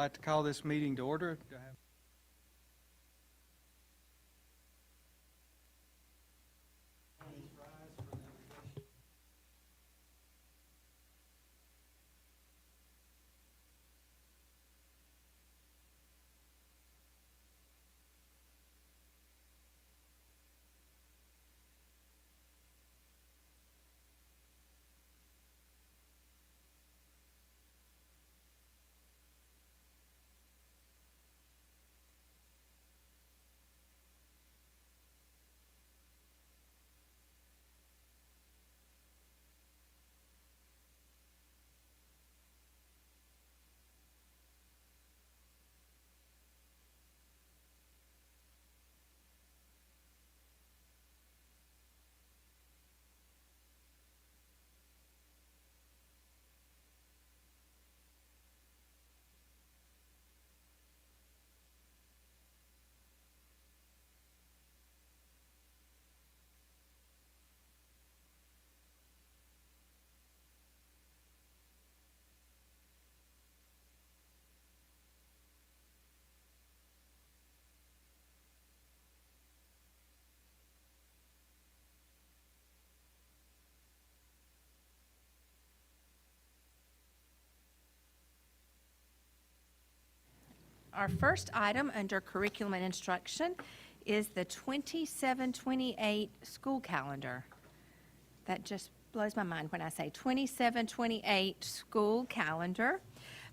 like to call this meeting to order. Do I have- Our first item under curriculum and instruction is the 27-28 school calendar. That just blows my mind when I say 27-28 school calendar.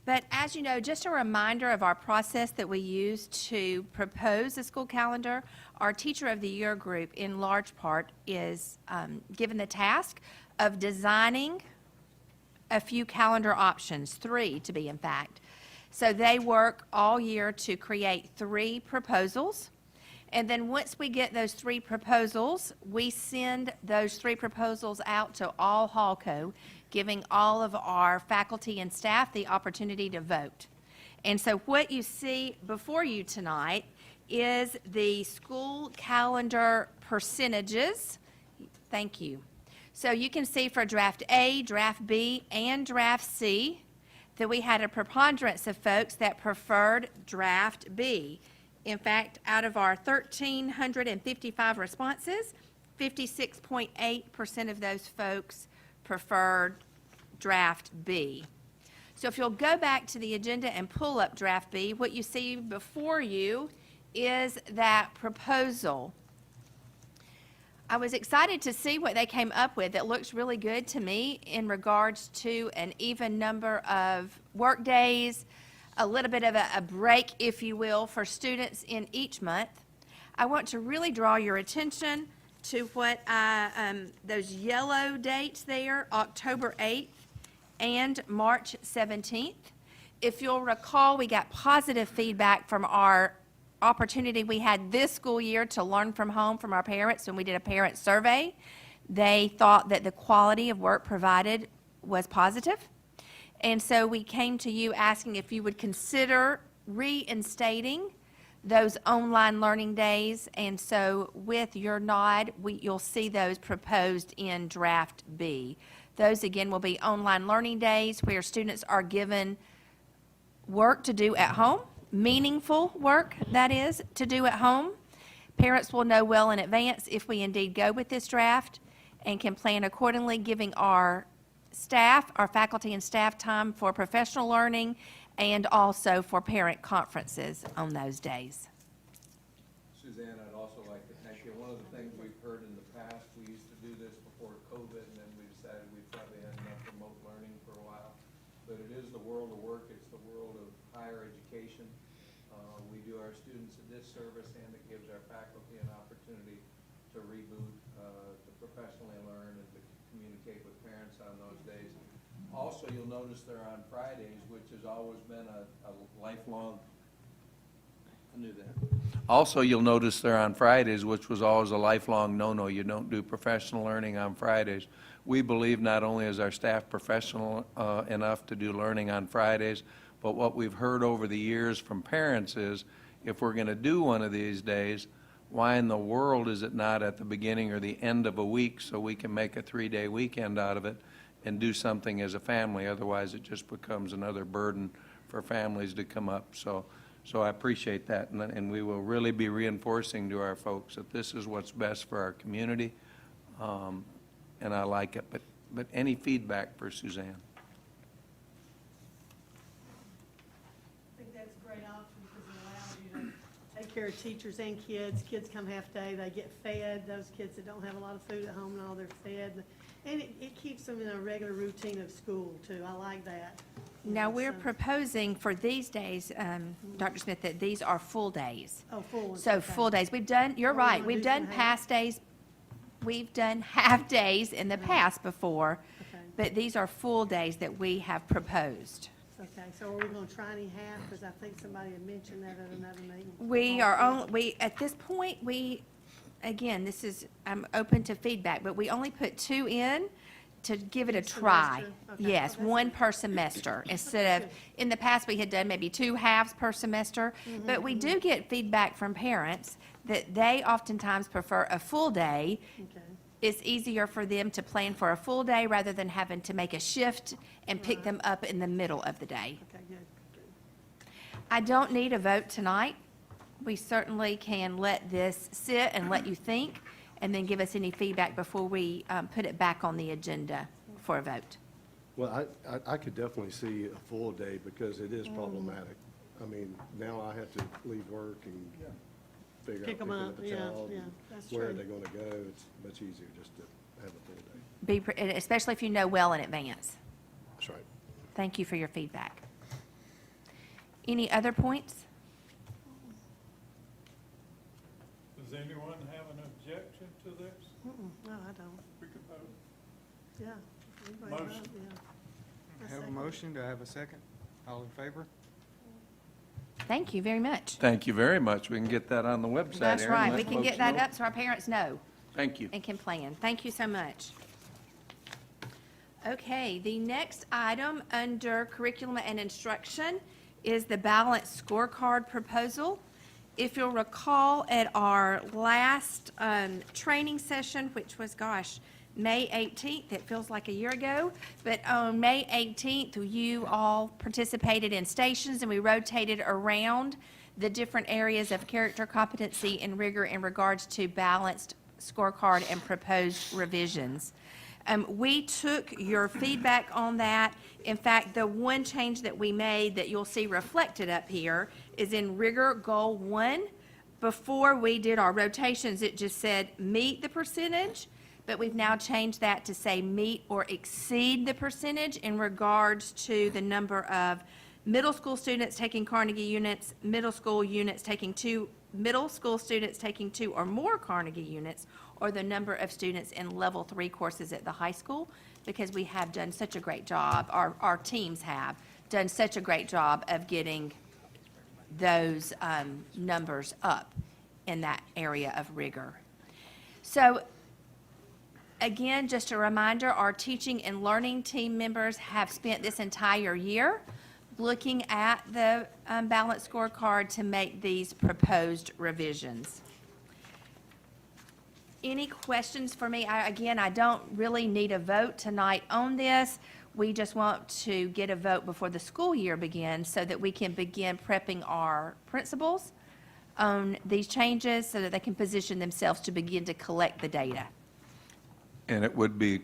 But as you know, just a reminder of our process that we use to propose the school calendar. Our Teacher of the Year group, in large part, is given the task of designing a few calendar options, 3 to be in fact. So they work all year to create 3 proposals. And then once we get those 3 proposals, we send those 3 proposals out to all Hallco, giving all of our faculty and staff the opportunity to vote. And so what you see before you tonight is the school calendar percentages. Thank you. So you can see for Draft A, Draft B, and Draft C, that we had a preponderance of folks that preferred Draft B. In fact, out of our 1,355 responses, 56.8% of those folks preferred Draft B. So if you'll go back to the agenda and pull up Draft B, what you see before you is that proposal. I was excited to see what they came up with. It looks really good to me in regards to an even number of work days, a little bit of a break, if you will, for students in each month. I want to really draw your attention to what those yellow dates there, October 8th and March 17th. If you'll recall, we got positive feedback from our opportunity we had this school year to learn from home from our parents when we did a parent survey. They thought that the quality of work provided was positive. And so we came to you asking if you would consider reinstating those online learning days. And so with your nod, you'll see those proposed in Draft B. Those again will be online learning days where students are given work to do at home. Meaningful work, that is, to do at home. Parents will know well in advance if we indeed go with this draft and can plan accordingly, giving our staff, our faculty and staff time for professional learning and also for parent conferences on those days. Suzanne, I'd also like to thank you. One of the things we've heard in the past, we used to do this before COVID, and then we decided we probably had enough remote learning for a while. But it is the world of work. It's the world of higher education. We do our students a disservice, and it gives our faculty an opportunity to reboot, to professionally learn, and to communicate with parents on those days. Also, you'll notice they're on Fridays, which has always been a lifelong, I knew that. Also, you'll notice they're on Fridays, which was always a lifelong no-no. You don't do professional learning on Fridays. We believe not only is our staff professional enough to do learning on Fridays, but what we've heard over the years from parents is, if we're going to do one of these days, why in the world is it not at the beginning or the end of a week so we can make a 3-day weekend out of it and do something as a family? Otherwise, it just becomes another burden for families to come up. So I appreciate that, and we will really be reinforcing to our folks that this is what's best for our community, and I like it. But any feedback for Suzanne? I think that's a great option because it allows you to take care of teachers and kids. Kids come half day, they get fed. Those kids that don't have a lot of food at home and all, they're fed. And it keeps them in a regular routine of school too. I like that. Now, we're So- proposing for these days, Dr. Smith, that these are full days. Oh, full ones. So okay. full days. We've done, you're Oh, we right, wanna we've do done some half? past days, we've done half days in the past before, Okay. but these are full days that we have proposed. Okay, so are we gonna try any half? Because I think somebody had mentioned that at another meeting. We All are full. only, at this point, again, this is, I'm open to feedback, but we only put 2 in to give it a Each try. semester? Okay. Yes, Oh, that's 1 good. per semester, instead of, Good. in the past, we had done maybe 2 halves per semester. Mm-hmm, But we do get feedback from parents that they oftentimes prefer a full day. Okay. It's easier for them to plan for a full day rather than having to make a shift and pick them up in the middle of the day. Okay, good. I don't need a vote tonight. We certainly can let this sit and let you think, and then give us any feedback before we put it back on the agenda for a vote. Well, I could definitely see a full day because it is problematic. I mean, now I have to leave work and figure out Pick 'em picking up, up a yeah, child. yeah, and that's Where are true. they gonna go? It's much easier just to have a full day. And especially if you know well in advance. That's right. Thank you for your feedback. Any other points? Does anyone have an objection to this? No, I don't. We could vote. Yeah. we bring it up, Motion. yeah. I have a motion, do I have a second? All in favor? Thank you very much. Thank you very much. We can get that on the website, That's Erin, right. let We can folks get that know. up so our parents know Thank you. and can plan. Thank you so much. Okay, the next item under curriculum and instruction is the balanced scorecard proposal. If you'll recall, at our last training session, which was, May 18th, it feels like a year ago, but on May 18th, you all participated in stations, and we rotated around the different areas of character, competency, and rigor in regards to balanced scorecard and proposed revisions. We took your feedback on that. In fact, the one change that we made that you'll see reflected up here is in rigor goal 1. Before we did our rotations, it just said meet the percentage, but we've now changed that to say meet or exceed the percentage in regards to the number of middle school students taking Carnegie units, middle school students taking 2 or more Carnegie units, or the number of students in level 3 courses at the high school, because we have done such a great job, our teams have done such a great job of getting those numbers up in that area of rigor. So again, just a reminder, our teaching and learning team members have spent this entire year looking at the balanced scorecard to make these proposed revisions. Any questions for me? Again, I don't really need a vote tonight on this. We just want to get a vote before the school year begins so that we can begin prepping our principals on these changes so that they can position themselves to begin to collect the data. And it would be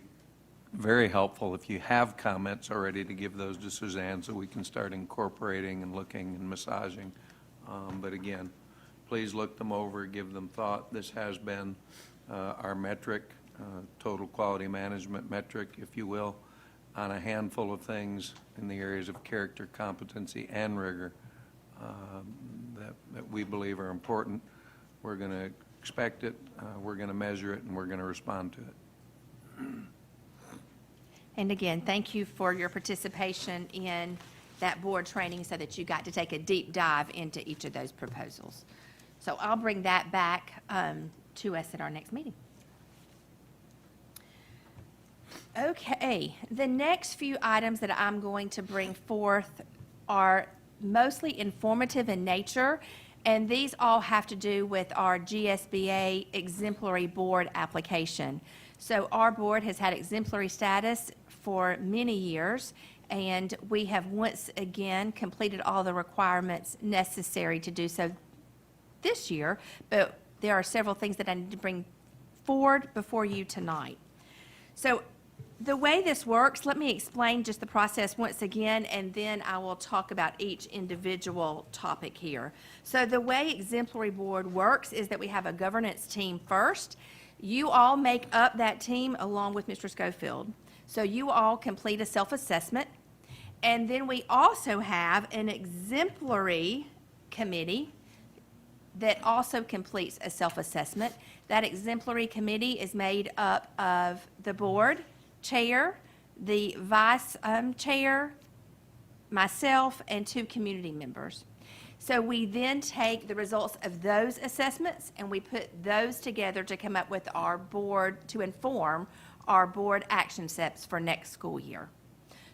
very helpful if you have comments already to give those to Suzanne so we can start incorporating and looking and massaging. But again, please look them over, give them thought. This has been our metric, total quality management metric, if you will, on a handful of things in the areas of character, competency, and rigor that we believe are important. We're going to expect it, we're going to measure it, and we're going to respond to it. And again, thank you for your participation in that board training so that you got to take a deep dive into each of those proposals. So I'll bring that back to us at our next meeting. Okay, the next few items that I'm going to bring forth are mostly informative in nature, and these all have to do with our GSBA exemplary board application. So our board has had exemplary status for many years, And we have once again completed all the requirements necessary to do so this year, but there are several things that I need to bring forward before you tonight. So the way this works, let me explain just the process once again, and then I will talk about each individual topic here. So the way Exemplary Board works is that we have a governance team first. You all make up that team along with Mr. Schofield. So you all complete a self-assessment, and then we also have an exemplary committee that also completes a self-assessment. That exemplary committee is made up of the board chair, the vice chair, myself, and 2 community members. So we then take the results of those assessments and we put those together to come up with our board, to inform our board action steps for next school year.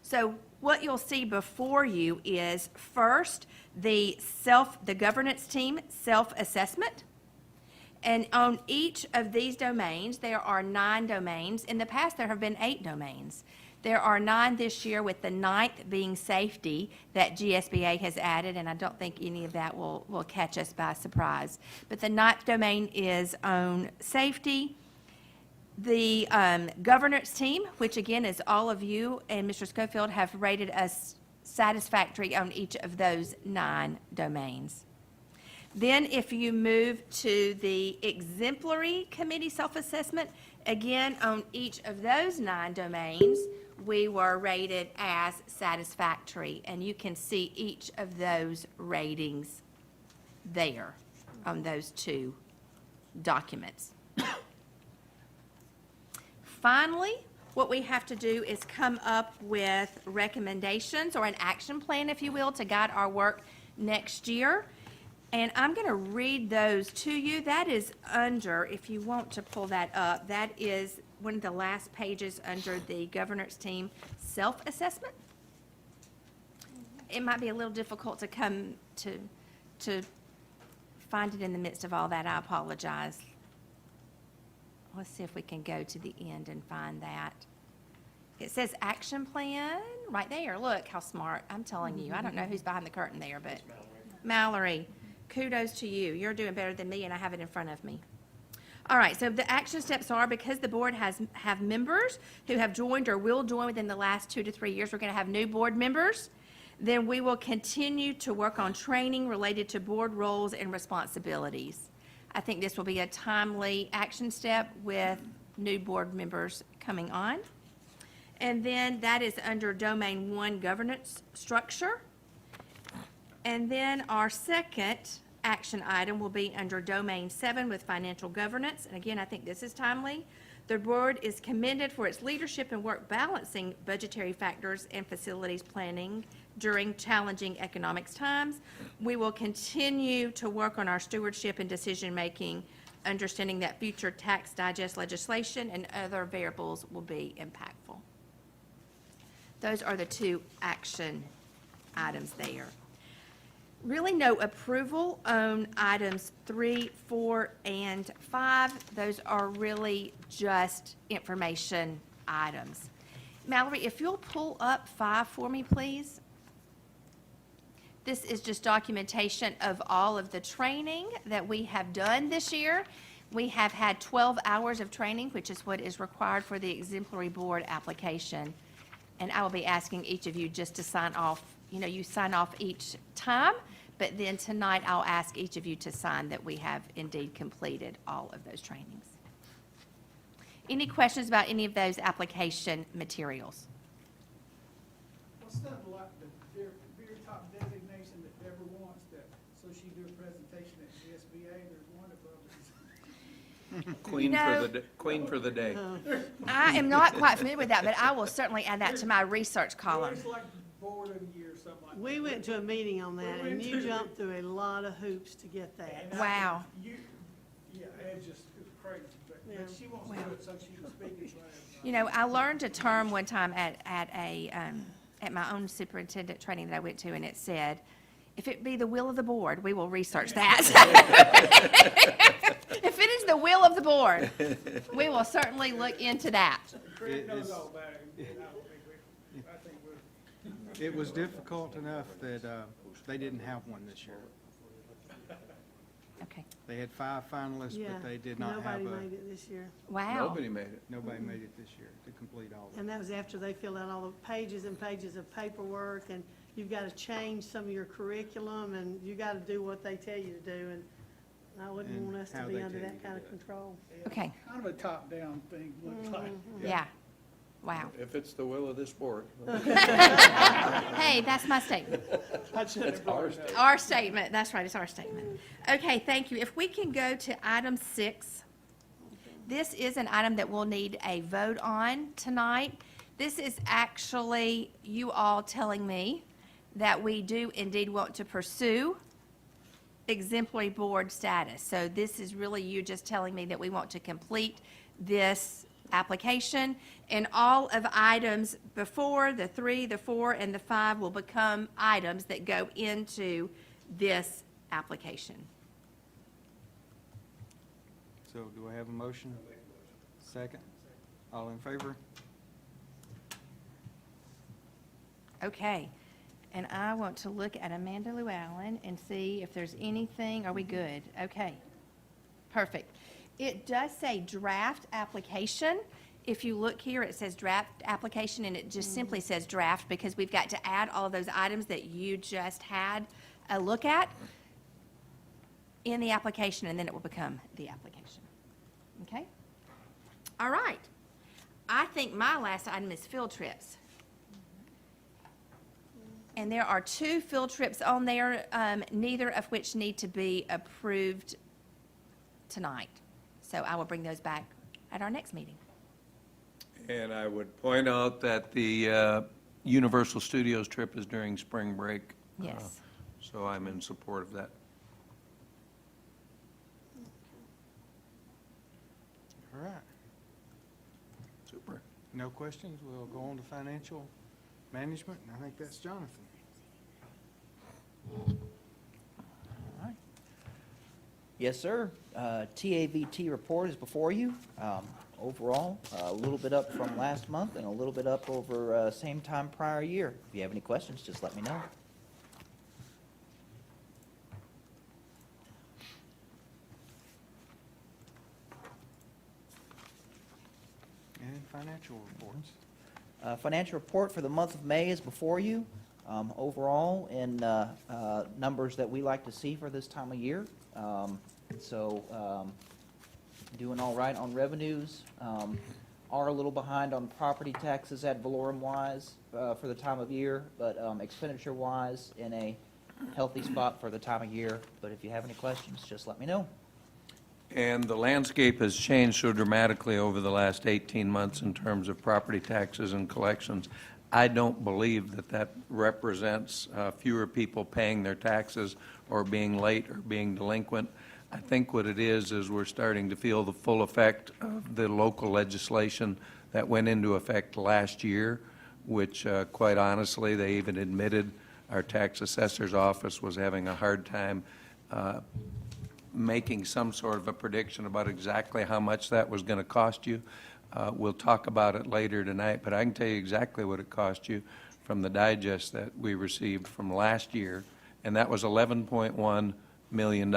So what you'll see before you is first the governance team self-assessment. And on each of these domains, there are 9 domains. In the past, there have been 8 domains. There are 9 this year, with the 9th being safety that GSBA has added, and I don't think any of that will catch us by surprise. But the 9th domain is on safety. The governance team, which again is all of you and Mr. Schofield, have rated us satisfactory on each of those 9 domains. Then if you move to the exemplary committee self-assessment, again, on each of those 9 domains, we were rated as satisfactory. And you can see each of those ratings there on those 2 documents. Finally, what we have to do is come up with recommendations, or an action plan, if you will, to guide our work next year. And I'm going to read those to you. That is under, if you want to pull that up, that is one of the last pages under the governance team self-assessment. It might be a little difficult to come to find it in the midst of all that. I apologize. Let's see if we can go to the end and find that. It says action plan right there. Look how smart. I'm telling you. I don't know who's behind the curtain there, but Mallory. Kudos to you. You're doing better than me, and I have it in front of me. All right, so the action steps are, because the board have members who have joined or will join within the last 2 to 3 years, we're going to have new board members. Then we will continue to work on training related to board roles and responsibilities. I think this will be a timely action step with new board members coming on. And then that is under Domain 1, governance structure. And then our second action item will be under Domain 7 with financial governance. And again, I think this is timely. The board is commended for its leadership in work balancing budgetary factors and facilities planning during challenging economics times. We will continue to work on our stewardship and decision-making, understanding that future tax digest legislation and other variables will be impactful. Those are the 2 action items there. Really no approval on items 3, 4, and 5. Those are really just information items. Mallory, if you'll pull up 5 for me, please. This is just documentation of all of the training that we have done this year. We have had 12 hours of training, which is what is required for the exemplary board application. And I will be asking each of you just to sign off. You know, you sign off each time, but then tonight I'll ask each of you to sign that we have indeed completed all of those trainings. Any questions about any of those application materials? What's that like, the very top designation that Deborah wants, that, so she do a presentation at GSBA, there's one above it. Queen for the day. I am not quite familiar with that, but I will certainly add that to my research column. It's like board of the year, something like that. We went to a meeting on that, We and went you to- jumped through a lot of hoops to get that. And Wow. Yeah, it was crazy, but Yeah. she wants to do it so she can speak in front of everybody. You know, I learned a term one time at my own superintendent training that I went to, and it said, if it be the will of the board, we will research that. If it is the will of the board, we will certainly look into that. Craig knows It's- all about it, and I don't think I think we're. It was difficult enough that they didn't have one this year. Okay. They had 5 finalists, Yeah, but they did not have nobody made it this year. Wow. Nobody made it. nobody made it this year to complete all of it. And that was after they filled out all the pages and pages of paperwork, and you've got to change some of your curriculum, and you got to do what they tell you to do, and I wouldn't And want us to how be they under tell you that to kind do of it. control. Okay. Kind of a top-down thing, looks like. Yeah. Wow. If it's the will of this board. Hey, that's my statement. I should have brought it up. Our statement, that's right, it's our statement. Okay, thank you. If we can go to item 6. This is an item that we'll need a vote on tonight. This is actually you all telling me that we do indeed want to pursue exemplary board status. So this is really you just telling me that we want to complete this application, and all of items before, the 3, the 4, and the 5 will become items that go into this application. So do I have a motion? Second? All in favor? Okay, and I want to look at Amanda Llewellyn and see if there's anything, are we good? Okay, perfect. It does say draft application. If you look here, it says draft application, and it just simply says draft because we've got to add all of those items that you just had a look at in the application, and then it will become the application. Okay? All right. I think my last item is field trips. And there are 2 field trips on there, neither of which need to be approved tonight. So I will bring those back at our next meeting. And I would point out that the Universal Studios trip is during spring break. Yes. So I'm in support of that. All right. Super. No questions? We'll go on to financial management, and I think that's Jonathan. Yes, sir. TAVT report is before you. Overall, a little bit up from last month and a little bit up over same time prior year. If you have any questions, just let me know. And financial reports. Financial report for the month of May is before you. Overall, in numbers that we like to see for this time of year. Doing all right on revenues. Are a little behind on property taxes ad valorem wise for the time of year, but expenditure wise in a healthy spot for the time of year. But if you have any questions, just let me know. And the landscape has changed so dramatically over the last 18 months in terms of property taxes and collections. I don't believe that that represents fewer people paying their taxes or being late or being delinquent. I think what it is we're starting to feel the full effect of the local legislation that went into effect last year, which quite honestly, they even admitted our tax assessor's office was having a hard time making some sort of a prediction about exactly how much that was going to cost you. We'll talk about it later tonight, but I can tell you exactly what it cost you from the digest that we received from last year, and that was $11.1 million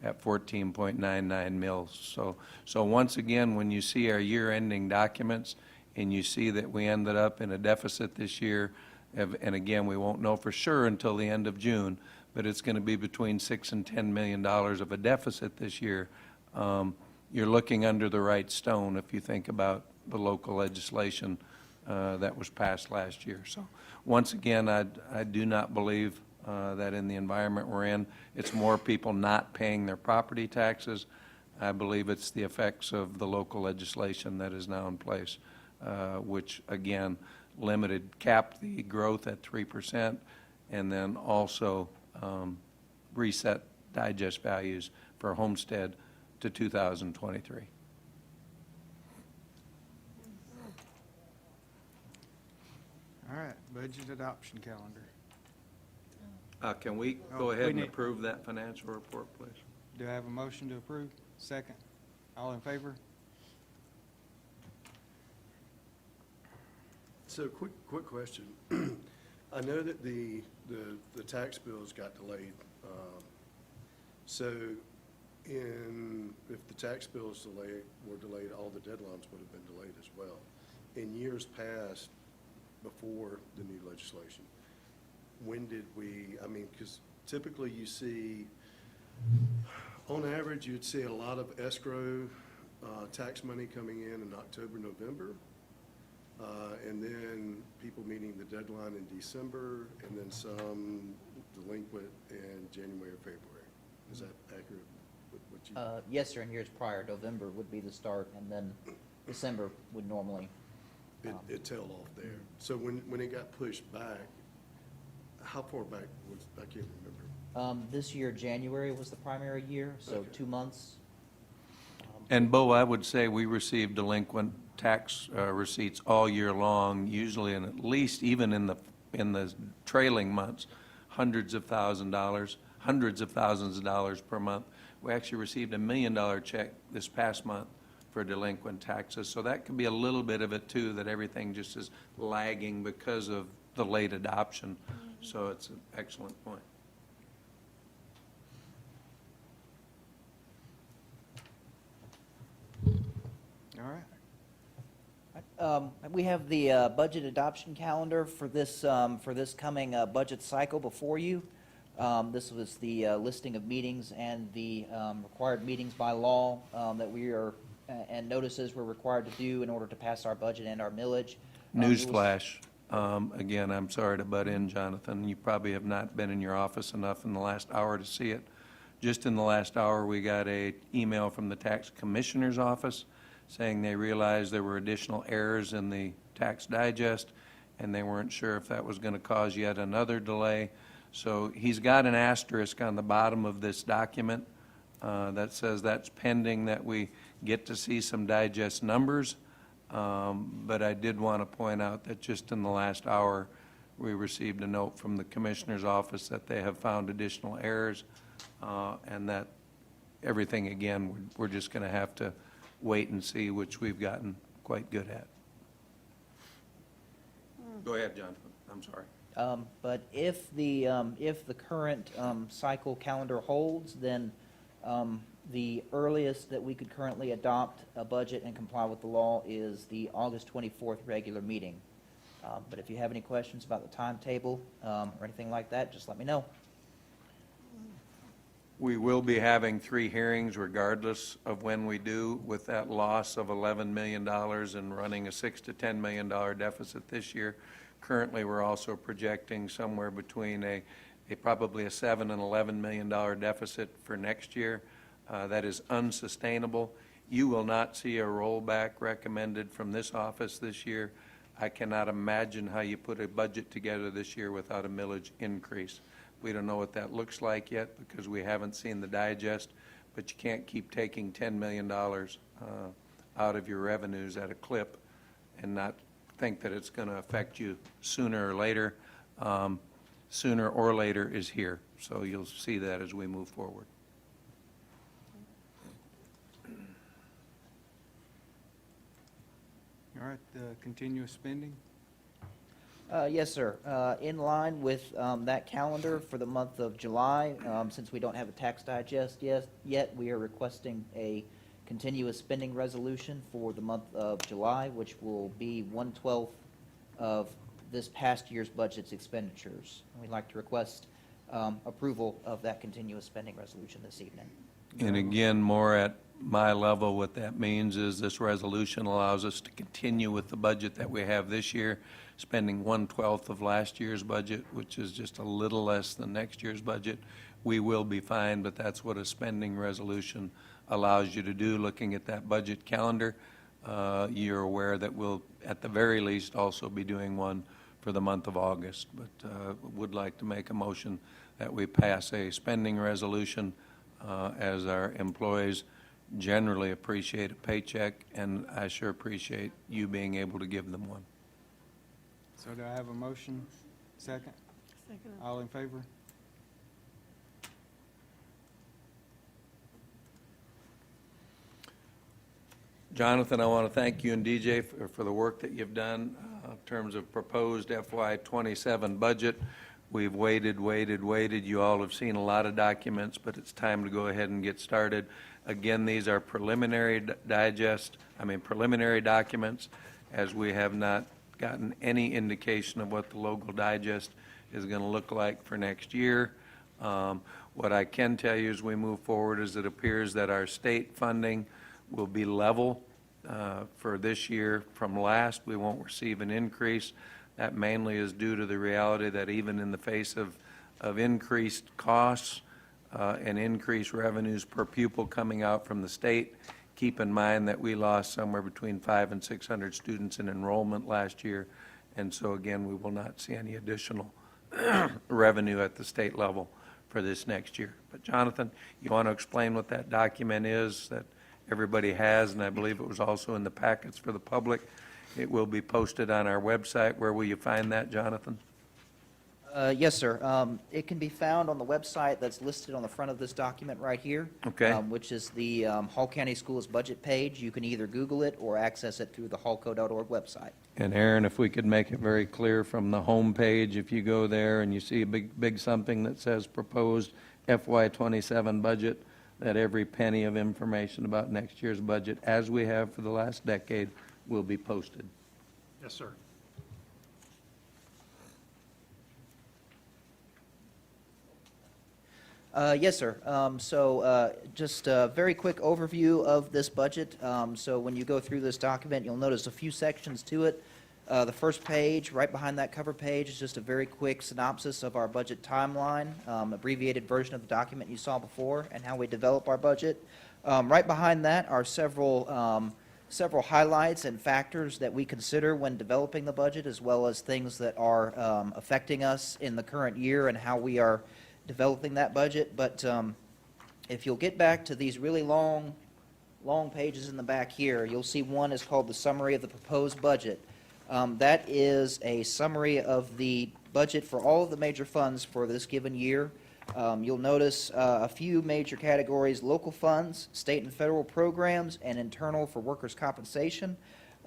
at 14.99 mils. So once again, when you see our year-ending documents and you see that we ended up in a deficit this year, and again, we won't know for sure until the end of June, but it's going to be between $6 and $10 million of a deficit this year. You're looking under the right stone if you think about the local legislation that was passed last year. So once again, I do not believe that in the environment we're in, it's more people not paying their property taxes. I believe it's the effects of the local legislation that is now in place, which again capped the growth at 3%, and then also reset digest values for homestead to 2023. All right, budget adoption calendar. Can we Oh, go we ahead and need- approve that financial report, please? Do I have a motion to approve? Second? All in favor? So quick question. I know that the tax bills got delayed. So if the tax bills were delayed, all the deadlines would have been delayed as well. In years past, before the new legislation, when did we, I mean, because typically you see, on average, you'd see a lot of escrow tax money coming in October, November, and then people meeting the deadline in December, and then some delinquent in January or February. Is that accurate with what you? Yes, sir, in years prior, November would be the start, and then December would normally. It tailed off there. So when it got pushed back, how far back was, I can't remember. This year, January was the primary year, so Okay. 2 months. And Bo, I would say we receive delinquent tax receipts all year long, usually in at least, even in the trailing months, hundreds of thousands of dollars per month. We actually received $1 million check this past month for delinquent taxes. So that could be a little bit of it too, that everything just is lagging because of the late adoption. So it's an excellent point. All right. We have the budget adoption calendar for this coming budget cycle before you. This was the listing of meetings and the required meetings by law that we are, and notices we're required to do in order to pass our budget and our millage. Newsflash, again, I'm sorry to butt in, Jonathan. You probably have not been in your office enough in the last hour to see it. Just in the last hour, we got an email from the tax commissioner's office saying they realized there were additional errors in the tax digest, and they weren't sure if that was going to cause yet another delay. So he's got an asterisk on the bottom of this document that says that's pending, that we get to see some digest numbers. But I did want to point out that just in the last hour, we received a note from the commissioner's office that they have found additional errors, and that everything, again, we're just going to have to wait and see, which we've gotten quite good at. Go ahead, Jonathan. I'm sorry. But if the current cycle calendar holds, then the earliest that we could currently adopt a budget and comply with the law is the August 24th regular meeting. But if you have any questions about the timetable or anything like that, just let me know. We will be having 3 hearings regardless of when we do, with that loss of $11 million and running a $6 to $10 million deficit this year. Currently, we're also projecting somewhere between probably a $7 and $11 million deficit for next year. That is unsustainable. You will not see a rollback recommended from this office this year. I cannot imagine how you put a budget together this year without a millage increase. We don't know what that looks like yet because we haven't seen the digest, but you can't keep taking $10 million out of your revenues at a clip and not think that it's going to affect you sooner or later. Sooner or later is here, so you'll see that as we move forward. All right, continuous spending. Yes, sir. In line with that calendar for the month of July, since we don't have a tax digest yet, we are requesting a continuous spending resolution for the month of July, which will be 1/12 of this past year's budget's expenditures. We'd like to request approval of that continuous spending resolution this evening. And again, more at my level, what that means is this resolution allows us to continue with the budget that we have this year, spending 1/12 of last year's budget, which is just a little less than next year's budget. We will be fine, but that's what a spending resolution allows you to do. Looking at that budget calendar, you're aware that we'll, at the very least, also be doing one for the month of August. But would like to make a motion that we pass a spending resolution as our employees generally appreciate a paycheck, and I sure appreciate you being able to give them one. So do I have a motion? Second? Second. All in favor? Jonathan, I want to thank you and DJ for the work that you've done. terms of proposed FY '27 budget. We've waited. You all have seen a lot of documents, but it's time to go ahead and get started. Again, these are preliminary preliminary documents, as we have not gotten any indication of what the local digest is going to look like for next year. What I can tell you as we move forward is it appears that our state funding will be level for this year from last. We won't receive an increase. That mainly is due to the reality that even in the face of increased costs and increased revenues per pupil coming out from the state, keep in mind that we lost somewhere between 500 and 600 students in enrollment last year. And so again, we will not see any additional revenue at the state level for this next year. But Jonathan, you want to explain what that document is that everybody has, and I believe it was also in the packets for the public. It will be posted on our website. Where will you find that, Jonathan? Yes, sir. It can be found on the website that's listed on the front of this document right here. Okay. Which is the Hall County Schools budget page. You can either Google it or access it through the hallco.org website. And Aaron, if we could make it very clear from the home page, if you go there and you see a big something that says proposed FY '27 budget, that every penny of information about next year's budget, as we have for the last decade, will be posted. Yes, sir. Yes, sir. Just a very quick overview of this budget. So when you go through this document, you'll notice a few sections to it. The first page, right behind that cover page, is just a very quick synopsis of our budget timeline, abbreviated version of the document you saw before, and how we develop our budget. Right behind that are several highlights and factors that we consider when developing the budget, as well as things that are affecting us in the current year and how we are developing that budget. But if you'll get back to these really long pages in the back here, you'll see one is called the summary of the proposed budget. That is a summary of the budget for all of the major funds for this given year. You'll notice a few major categories: local funds, state and federal programs, and internal for workers' compensation.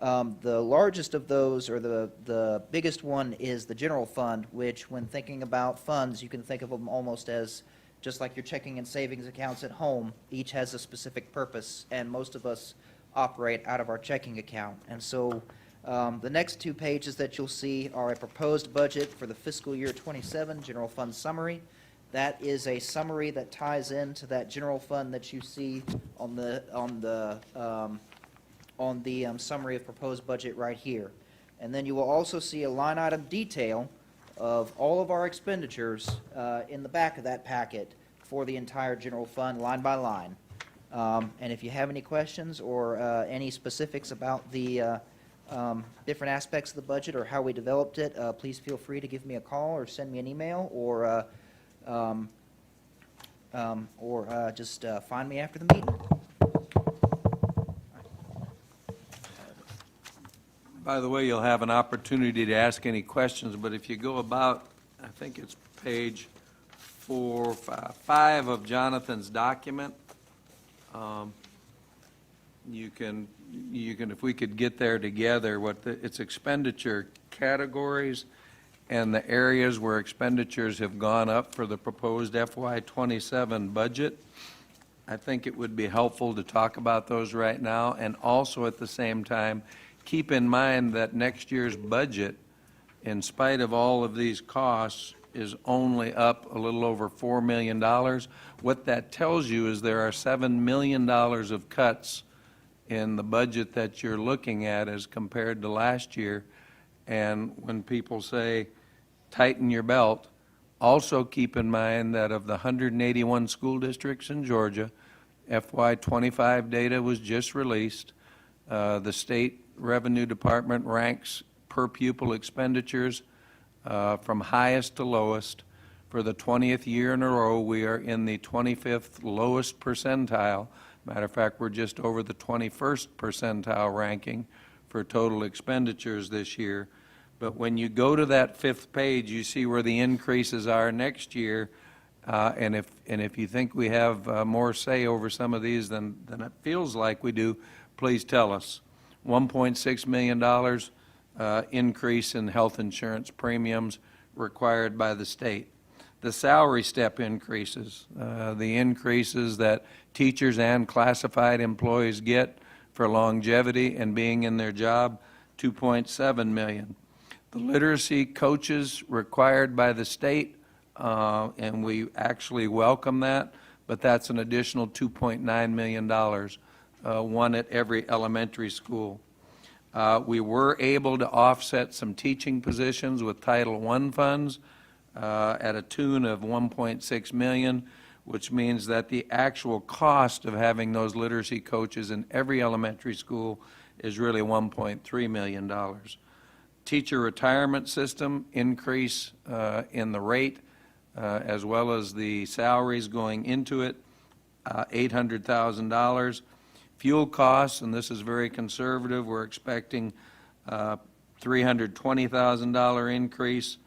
The largest of those, or the biggest one, is the general fund, which, when thinking about funds, you can think of them almost as just like your checking and savings accounts at home. Each has a specific purpose, and most of us operate out of our checking account. And so the next two pages that you'll see are a proposed budget for the fiscal year '27 general fund summary. That is a summary that ties into that general fund that you see on the summary of proposed budget right here. And then you will also see a line item detail of all of our expenditures in the back of that packet for the entire general fund, line by line. And if you have any questions or any specifics about the different aspects of the budget or how we developed it, please feel free to give me a call or send me an email, or just find me after the meeting. By the way, you'll have an opportunity to ask any questions, but if you go about, I think it's page 5 of Jonathan's document, you can, if we could get there together, it's expenditure categories and the areas where expenditures have gone up for the proposed FY '27 budget. I think it would be helpful to talk about those right now, and also at the same time, keep in mind that next year's budget, in spite of all of these costs, is only up a little over $4 million. What that tells you is there are $7 million of cuts in the budget that you're looking at as compared to last year. And when people say, tighten your belt, also keep in mind that of the 181 school districts in Georgia, FY '25 data was just released. The state revenue department ranks per pupil expenditures from highest to lowest. For the 20th year in a row, we are in the 25th lowest percentile. Matter of fact, we're just over the 21st percentile ranking for total expenditures this year. But when you go to that 5th page, you see where the increases are next year. And if you think we have more say over some of these than it feels like we do, please tell us. $1.6 million increase in health insurance premiums required by the state. The salary step increases, the increases that teachers and classified employees get for longevity and being in their job, $2.7 million. The literacy coaches required by the state, and we actually welcome that, but that's an additional $2.9 million, one at every elementary school. We were able to offset some teaching positions with Title I funds at a tune of $1.6 million, which means that the actual cost of having those literacy coaches in every elementary school is really $1.3 million. Teacher retirement system increase in the rate as well as the salaries going into it, $800,000. Fuel costs, and this is very conservative, we're expecting $320,000 increase.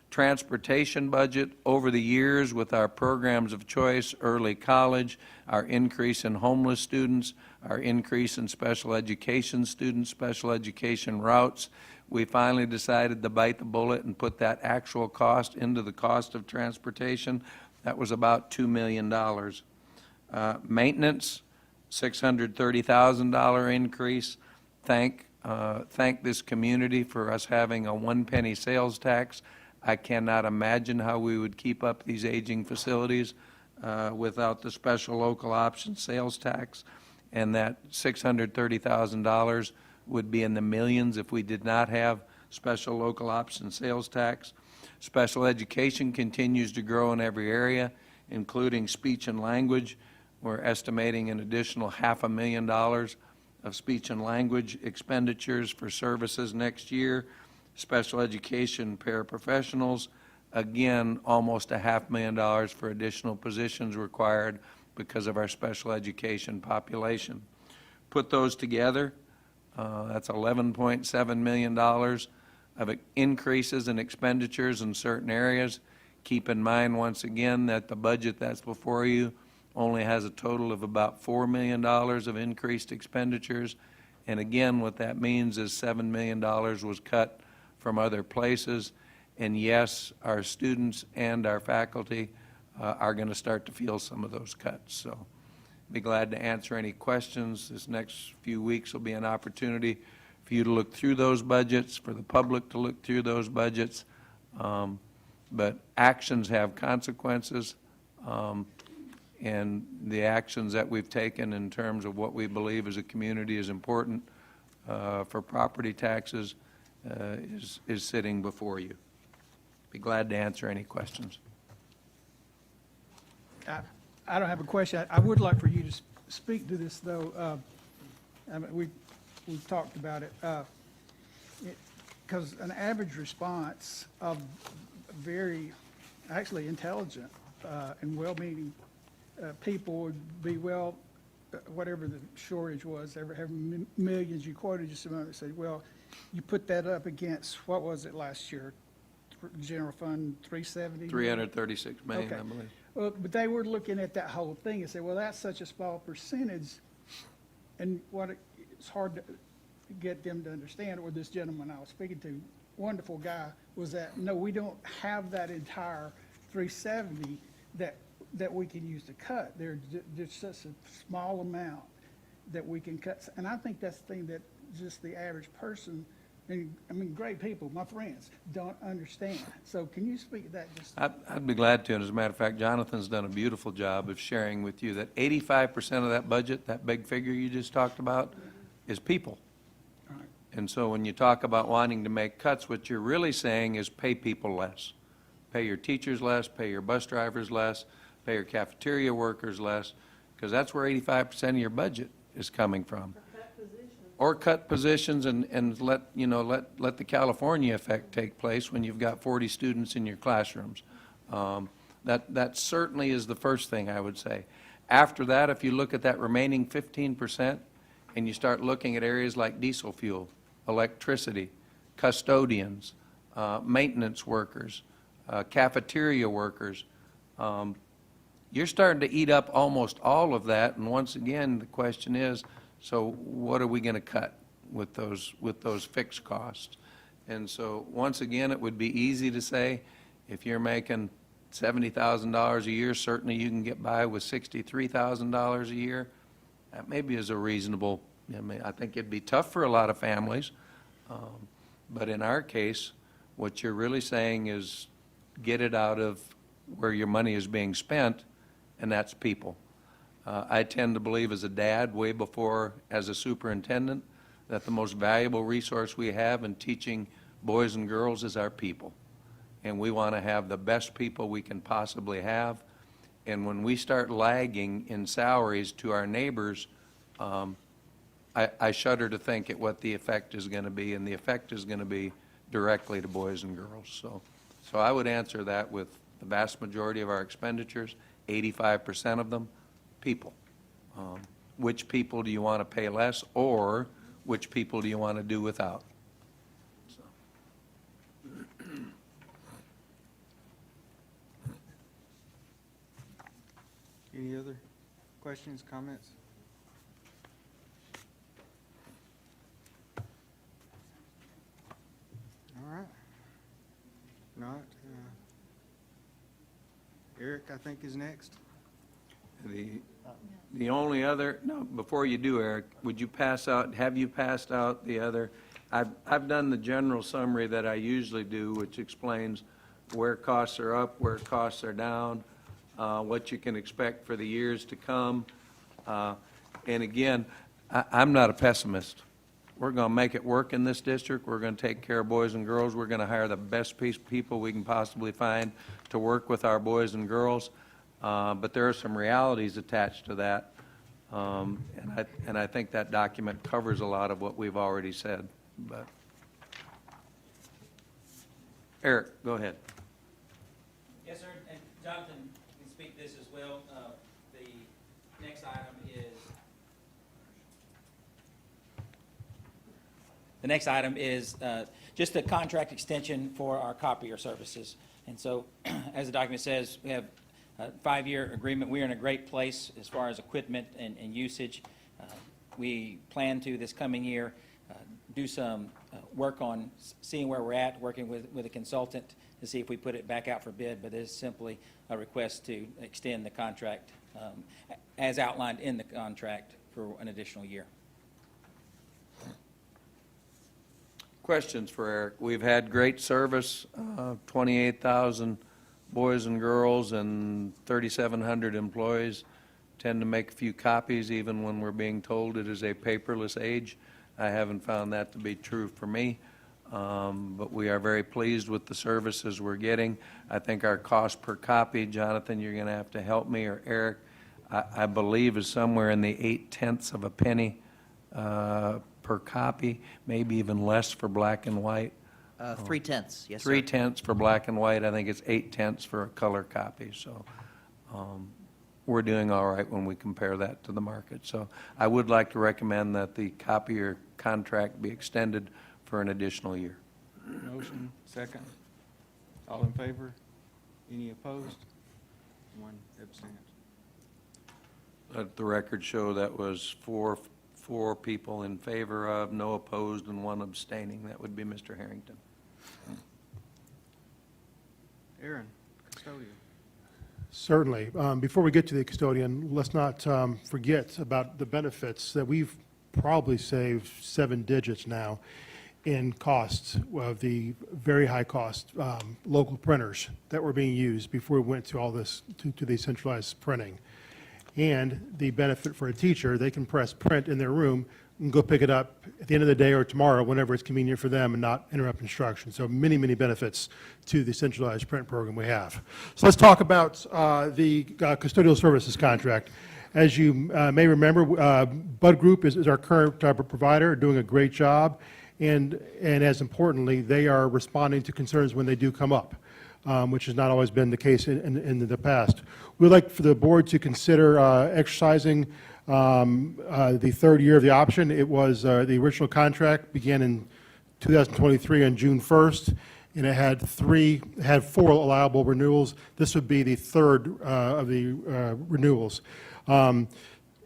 Transportation budget over the years with our programs of choice, early college, our increase in homeless students, our increase in special education students, special education routes, we finally decided to bite the bullet and put that actual cost into the cost of transportation. That was about $2 million. Maintenance, $630,000 increase. Thank this community for us having a 1 penny sales tax. I cannot imagine how we would keep up these aging facilities without the special local option sales tax, and that $630,000 would be in the millions if we did not have special local option sales tax. Special education continues to grow in every area, including speech and language. We're estimating an additional $500,000 of speech and language expenditures for services next year. Special education paraprofessionals, again, almost $500,000 for additional positions required because of our special education population. Put those together, that's $11.7 million of increases in expenditures in certain areas. Keep in mind, once again, that the budget that's before you only has a total of about $4 million of increased expenditures. And again, what that means is $7 million was cut from other places. And yes, our students and our faculty are going to start to feel some of those cuts. So be glad to answer any questions. This next few weeks will be an opportunity for you to look through those budgets, for the public to look through those budgets. But actions have consequences. And the actions that we've taken in terms of what we believe as a community is important for property taxes is sitting before you. Be glad to answer any questions. I don't have a question. I would like for you to speak to this, though. I mean, we've talked about it. Because an average response of very, actually intelligent and well-meaning people would be, well, whatever the shortage was, however millions you quoted just a moment, say, well, you put that up against, what was it last year? General Fund 370? 336 million, Okay. I believe. Well, but they were looking at that whole thing and say, well, that's such a small percentage. And it's hard to get them to understand, or this gentleman I was speaking to, wonderful guy, was that, no, we don't have that entire 370 that we can use to cut. There's such a small amount that we can cut. And I think that's the thing that just the average person, and I mean, great people, my friends, don't understand. So can you speak to that just? I'd be glad to, and as a matter of fact, Jonathan's done a beautiful job of sharing with you that 85% of that budget, that big figure you just talked about, is people. All right. And so when you talk about wanting to make cuts, what you're really saying is pay people less. Pay your teachers less, pay your bus drivers less, pay your cafeteria workers less, because that's where 85% of your budget is coming from. Or cut positions and let the California effect take place when you've got 40 students in your classrooms. That certainly is the first thing I would say. After that, if you look at that remaining 15% and you start looking at areas like diesel fuel, electricity, custodians, maintenance workers, cafeteria workers, you're starting to eat up almost all of that. And once again, the question is, so what are we going to cut with those fixed costs? And so, once again, it would be easy to say, if you're making $70,000 a year, certainly you can get by with $63,000 a year. That maybe is a reasonable, I think it'd be tough for a lot of families. But in our case, what you're really saying is get it out of where your money is being spent, and that's people. I tend to believe as a dad, way before as a superintendent, that the most valuable resource we have in teaching boys and girls is our people. And we want to have the best people we can possibly have. And when we start lagging in salaries to our neighbors, I shudder to think at what the effect is going to be, and the effect is going to be directly to boys and girls. So I would answer that with the vast majority of our expenditures, 85% of them, people. Which people do you want to pay less, or which people do you want to do without? So. Any other questions, comments? All right. Not, Eric, I think, is next. The only other, no, before you do, Eric, would you pass out, have you passed out the other? I've done the general summary that I usually do, which explains where costs are up, where costs are down, what you can expect for the years to come. And again, I'm not a pessimist. We're going to make it work in this district. We're going to take care of boys and girls. We're going to hire the best people we can possibly find to work with our boys and girls. But there are some realities attached to that. And I think that document covers a lot of what we've already said. But Eric, go ahead. Yes, sir, and Jonathan can speak this as well. The next item is just a contract extension for our copier services. And so, as the document says, we have a 5-year agreement. We are in a great place as far as equipment and usage. We plan to, this coming year, do some work on seeing where we're at, working with a consultant to see if we put it back out for bid, but it is simply a request to extend the contract as outlined in the contract for an additional year. Questions for Eric? We've had great service, 28,000 boys and girls and 3,700 employees. Tend to make a few copies even when we're being told it is a paperless age. I haven't found that to be true for me, but we are very pleased with the services we're getting. I think our cost per copy, Jonathan, you're going to have to help me, or Eric, I believe is somewhere in the 0.8 of a penny per copy, maybe even less for black and white. 3/10, yes, sir. 3/10 for black and white. I think it's 0.8 for a color copy. So we're doing all right when we compare that to the market. So I would like to recommend that the copier contract be extended for an additional year. Motion, second. All in favor? Any opposed? One absent. Let the record show that was four people in favor of, no opposed, and one abstaining. That would be Mr. Harrington. Aaron, custodian. Certainly. Before we get to the custodian, let's not forget about the benefits that we've probably saved 7 digits now in costs of the very high cost local printers that were being used before we went to all this, to the centralized printing. And the benefit for a teacher, they can press print in their room and go pick it up at the end of the day or tomorrow, whenever it's convenient for them, and not interrupt instruction. So many, many benefits to the centralized print program we have. So let's talk about the custodial services contract. As you may remember, Bud Group is our current provider, doing a great job. And as importantly, they are responding to concerns when they do come up, which has not always been the case in the past. We'd like for the board to consider exercising the third year of the option. It was the original contract began in 2023 on June 1st, and it had 4 allowable renewals. This would be the third of the renewals. In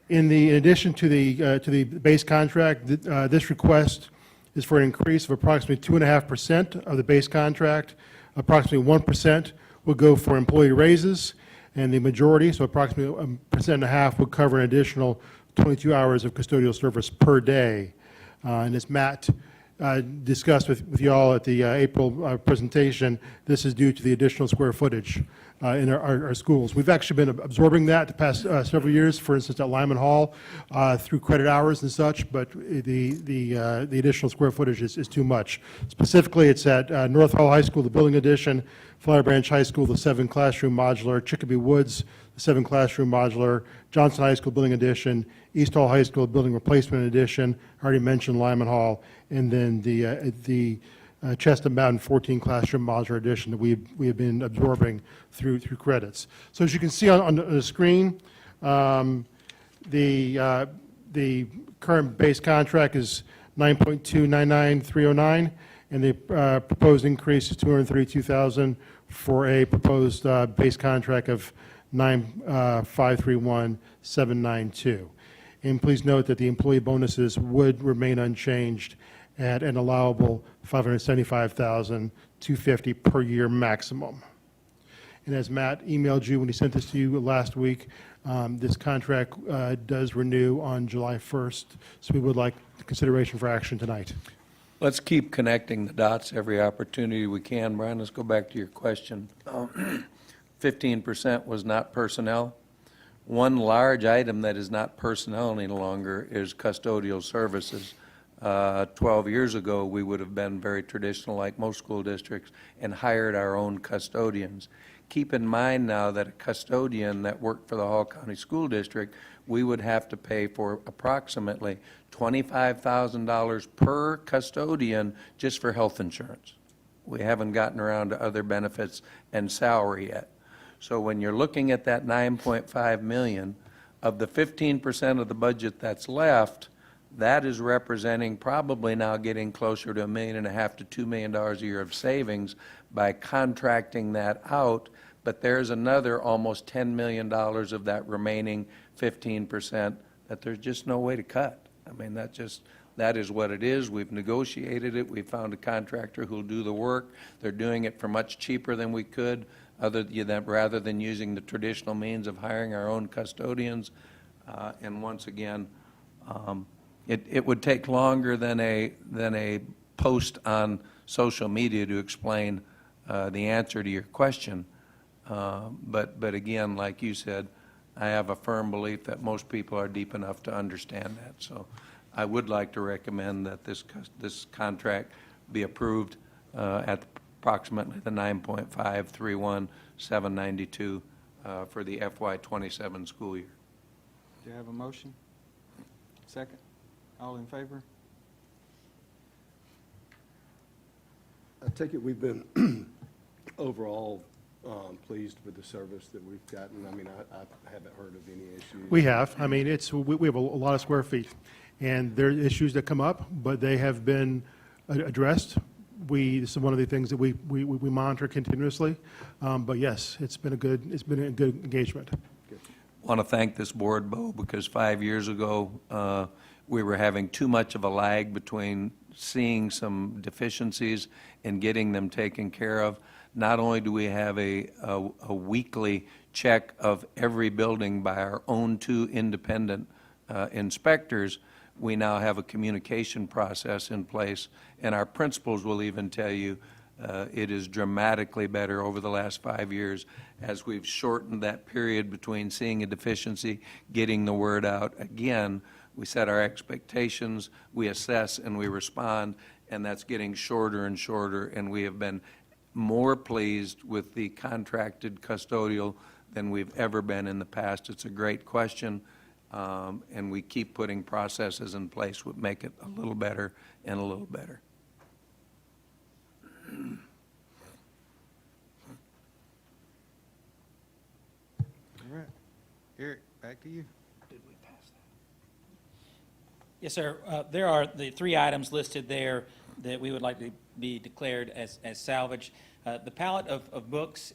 addition to the base contract, this request is for an increase of approximately 2.5% of the base contract. Approximately 1% would go for employee raises, and the majority, so approximately 1.5%, would cover an additional 22 hours of custodial service per day. And as Matt discussed with you all at the April presentation, this is due to the additional square footage in our schools. We've actually been absorbing that the past several years, for instance, at Lyman Hall, through credit hours and such, but the additional square footage is too much. Specifically, it's at North Hall High School, the building addition, Flower Branch High School, the 7-classroom modular, Chicopee Woods, the 7-classroom modular, Johnson High School building addition, East Hall High School building replacement addition, I already mentioned Lyman Hall, and then the Chestnut Mountain 14-classroom modular addition that we have been absorbing through credits. So as you can see on the screen, the current base contract is 9.299309, and the proposed increase is $232,000 for a proposed base contract of 9531792. And please note that the employee bonuses would remain unchanged at an allowable $575,250 per year maximum. And as Matt emailed you when he sent this to you last week, this contract does renew on July 1st, so we would like consideration for action tonight. Let's keep connecting the dots every opportunity we can. Brian, let's go back to your question. 15% was not personnel. One large item that is not personnel any longer is custodial services. 12 years ago, we would have been very traditional, like most school districts, and hired our own custodians. Keep in mind now that a custodian that worked for the Hall County School District, we would have to pay for approximately $25,000 per custodian just for health insurance. We haven't gotten around to other benefits and salary yet. So when you're looking at that $9.5 million, of the 15% of the budget that's left, that is representing probably now getting closer to $1.5 million to $2 million a year of savings by contracting that out. But there's another almost $10 million of that remaining 15% that there's just no way to cut. I mean, that is what it is. We've negotiated it. We've found a contractor who'll do the work. They're doing it for much cheaper than we could, rather than using the traditional means of hiring our own custodians. And once again, it would take longer than a post on social media to explain the answer to your question. But again, like you said, I have a firm belief that most people are deep enough to understand that. So I would like to recommend that this contract be approved at approximately the 9.531792 for the FY27 school year. Do you have a motion? Second? All in favor? I take it we've been overall pleased with the service that we've gotten. I mean, I haven't heard of any issues. We have. I mean, we have a lot of square feet, and there are issues that come up, but they have been addressed. This is one of the things that we monitor continuously. But yes, it's been a good engagement. I want to thank this board, Bo, because 5 years ago, we were having too much of a lag between seeing some deficiencies and getting them taken care of. Not only do we have a weekly check of every building by our own 2 independent inspectors, we now have a communication process in place, and our principals will even tell you it is dramatically better over the last 5 years as we've shortened that period between seeing a deficiency, getting the word out. Again, we set our expectations, we assess, and we respond, and that's getting shorter and shorter, and we have been more pleased with the contracted custodial than we've ever been in the past. It's a great question, and we keep putting processes in place that make it a little better and a little better. All right. Eric, back to you. Did we pass that? Yes, sir. There are the 3 items listed there that we would like to be declared as salvage. The palette of books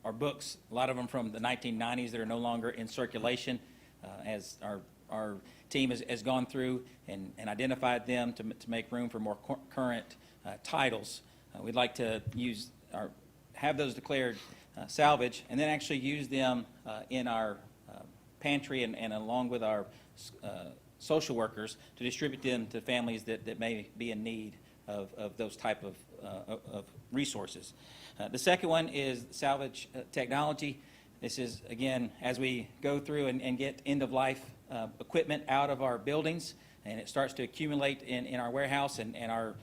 are books, a lot of them from the 1990s that are no longer in circulation, as our team has gone through and identified them to make room for more current titles. We'd like to have those declared salvage, and then actually use them in our pantry and along with our social workers to distribute them to families that may be in need of those type of resources. The second one is salvage technology. This is, again, as we go through and get end-of-life equipment out of our buildings, and it starts to accumulate in our warehouse, and our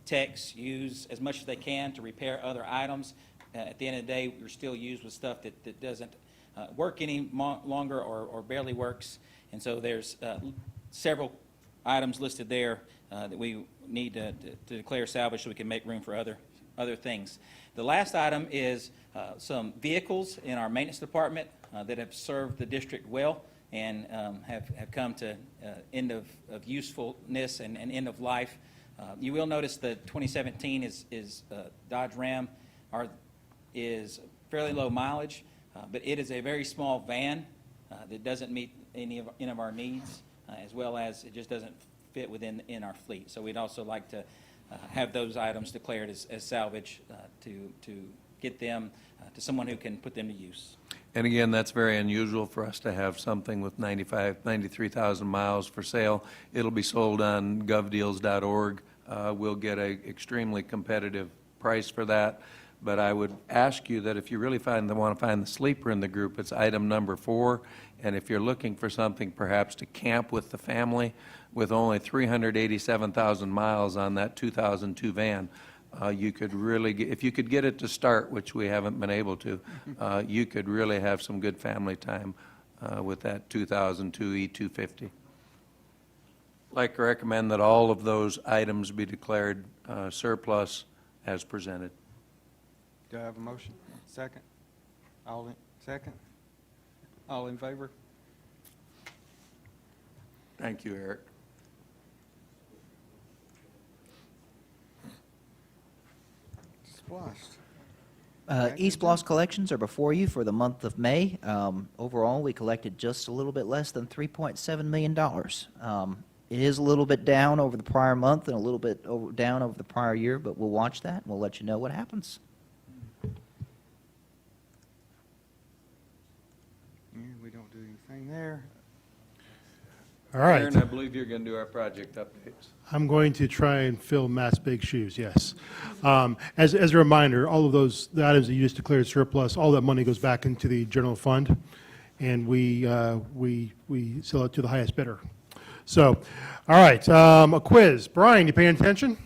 techs use as much as they can to repair other items. At the end of the day, we're still used with stuff that doesn't work any longer or barely works. And so there's several items listed there that we need to declare salvage so we can make room for other things. The last item is some vehicles in our maintenance department that have served the district well and have come to end of usefulness and end of life. You will notice the 2017 is Dodge Ram is fairly low mileage, but it is a very small van that doesn't meet any of our needs, as well as it just doesn't fit in our fleet. So we'd also like to have those items declared as salvage to get them to someone who can put them to use. And again, that's very unusual for us to have something with 93,000 miles for sale. It'll be sold on govdeals.org. We'll get an extremely competitive price for that. But I would ask you that if you really want to find the sleeper in the group, it's item number 4. And if you're looking for something perhaps to camp with the family, with only 387,000 miles on that 2002 van, you could really, if you could get it to start, which we haven't been able to, you could really have some good family time with that 2002 E250. I'd like to recommend that all of those items be declared surplus as presented. Do I have a motion? Second? Second? All in favor? Thank you, Eric. Splashed. East Bloss collections are before you for the month of May. Overall, we collected just a little bit less than $3.7 million. It is a little bit down over the prior month and a little bit down over the prior year, but we'll watch that and we'll let you know what happens. Yeah, we don't do anything there. All right. Aaron, I believe you're going to do our project updates. I'm going to try and fill Matt's big shoes, yes. As a reminder, all of the items that you just declared surplus, all that money goes back into the general fund, and we sell it to the highest bidder. So, all right, a quiz. Brian, you paying attention?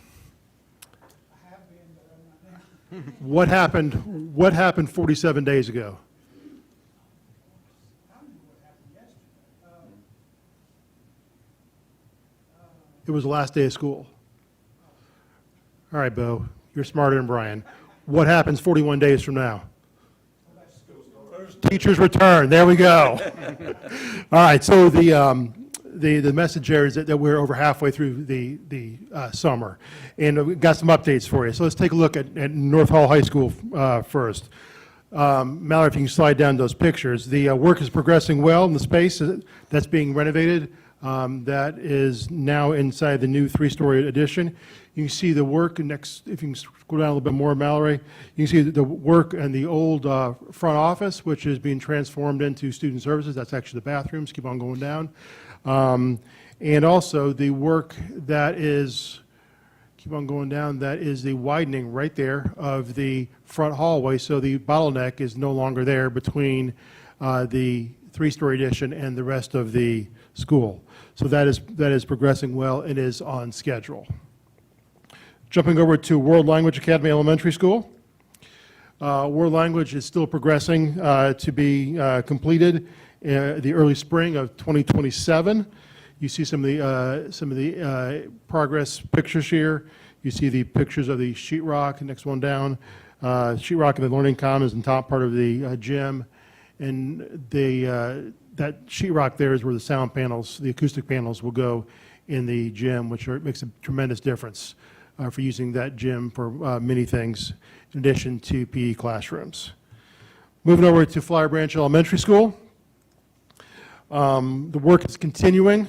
I have been, but I'm not now. What happened 47 days ago? I don't know what happened yesterday. It was the last day of school. All right, Bo, you're smarter than Brian. What happens 41 days from now? Teachers return. There we go. All right, so the message there is that we're over halfway through the summer, and we've got some updates for you. So let's take a look at North Hall High School first. Mallory, if you can slide down those pictures. The work is progressing well in the space that's being renovated. That is now inside the new 3-story addition. You can see the work next, if you can scroll down a little bit more, Mallory, you can see the work in the old front office, which is being transformed into student services. That's actually the bathrooms. Keep on going down. And also the work that is, keep on going down, that is the widening right there of the front hallway. So the bottleneck is no longer there between the 3-story addition and the rest of the school. So that is progressing well and is on schedule. Jumping over to World Language Academy Elementary School. World Language is still progressing to be completed the early spring of 2027. You see some of the progress pictures here. You see the pictures of the sheetrock, next one down. Sheetrock and the Learning Commons in top part of the gym. And that sheetrock there is where the sound panels, the acoustic panels will go in the gym, which makes a tremendous difference for using that gym for many things, in addition to PE classrooms. Moving over to Flower Branch Elementary School. The work is continuing.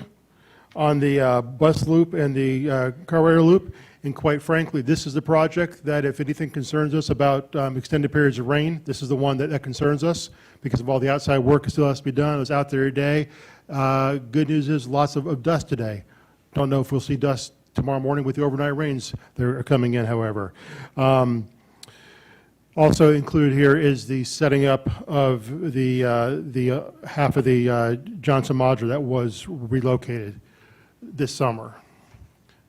on the bus loop and the Carrera loop. And quite frankly, this is the project that if anything concerns us about extended periods of rain, this is the one that concerns us because of all the outside work that still has to be done. I was out there today. Good news is lots of dust today. Don't know if we'll see dust tomorrow morning with the overnight rains that are coming in, however. Also included here is the setting up of the half of the Johnson modular that was relocated this summer.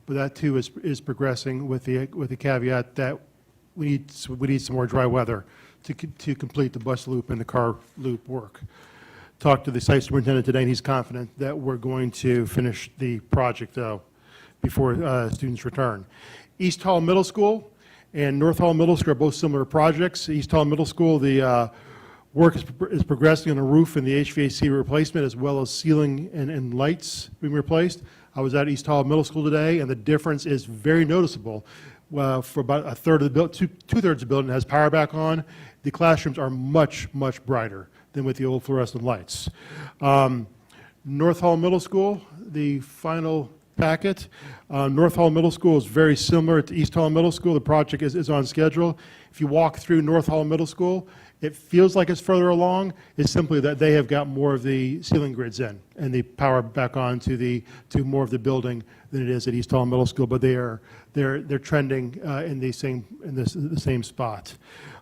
But that too is progressing with the caveat that we need some more dry weather to complete the bus loop and the car loop work. Talked to the site superintendent today, and he's confident that we're going to finish the project though before students return. East Hall Middle School and North Hall Middle School are both similar projects. East Hall Middle School, the work is progressing on the roof and the HVAC replacement, as well as ceiling and lights being replaced. I was at East Hall Middle School today, and the difference is very noticeable. For about a third of the building, two-thirds of the building has power back on. The classrooms are much, much brighter than with the old fluorescent lights. North Hall Middle School, the final packet. North Hall Middle School is very similar to East Hall Middle School. The project is on schedule. If you walk through North Hall Middle School, it feels like it's further along. It's simply that they have got more of the ceiling grids in and the power back on to more of the building than it is at East Hall Middle School. But they're trending in the same spot.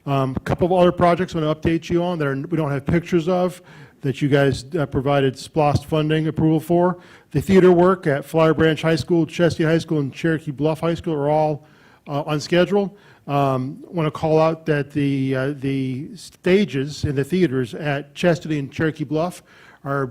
A couple of other projects I want to update you on that we don't have pictures of, that you guys provided SPLOST funding approval for. The theater work at Flower Branch High School, Chesty High School, and Cherokee Bluff High School are all on schedule. Want to call out that the stages in the theaters at Chastity and Cherokee Bluff are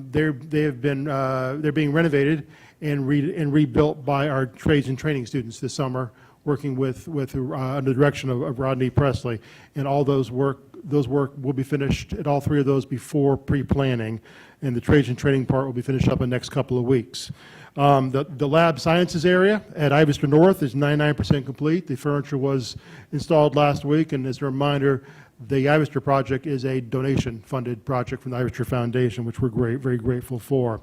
they're being renovated and rebuilt by our trades and training students this summer, working with under the direction of Rodney Presley, and all those work will be finished at all three of those before pre-planning, and the trades and training part will be finished up in the next couple of weeks. The lab sciences area at Ivester North is 99% complete. The furniture was installed last week, and as a reminder, the Ivester project is a donation-funded project from the Ivester Foundation, which we're very grateful for.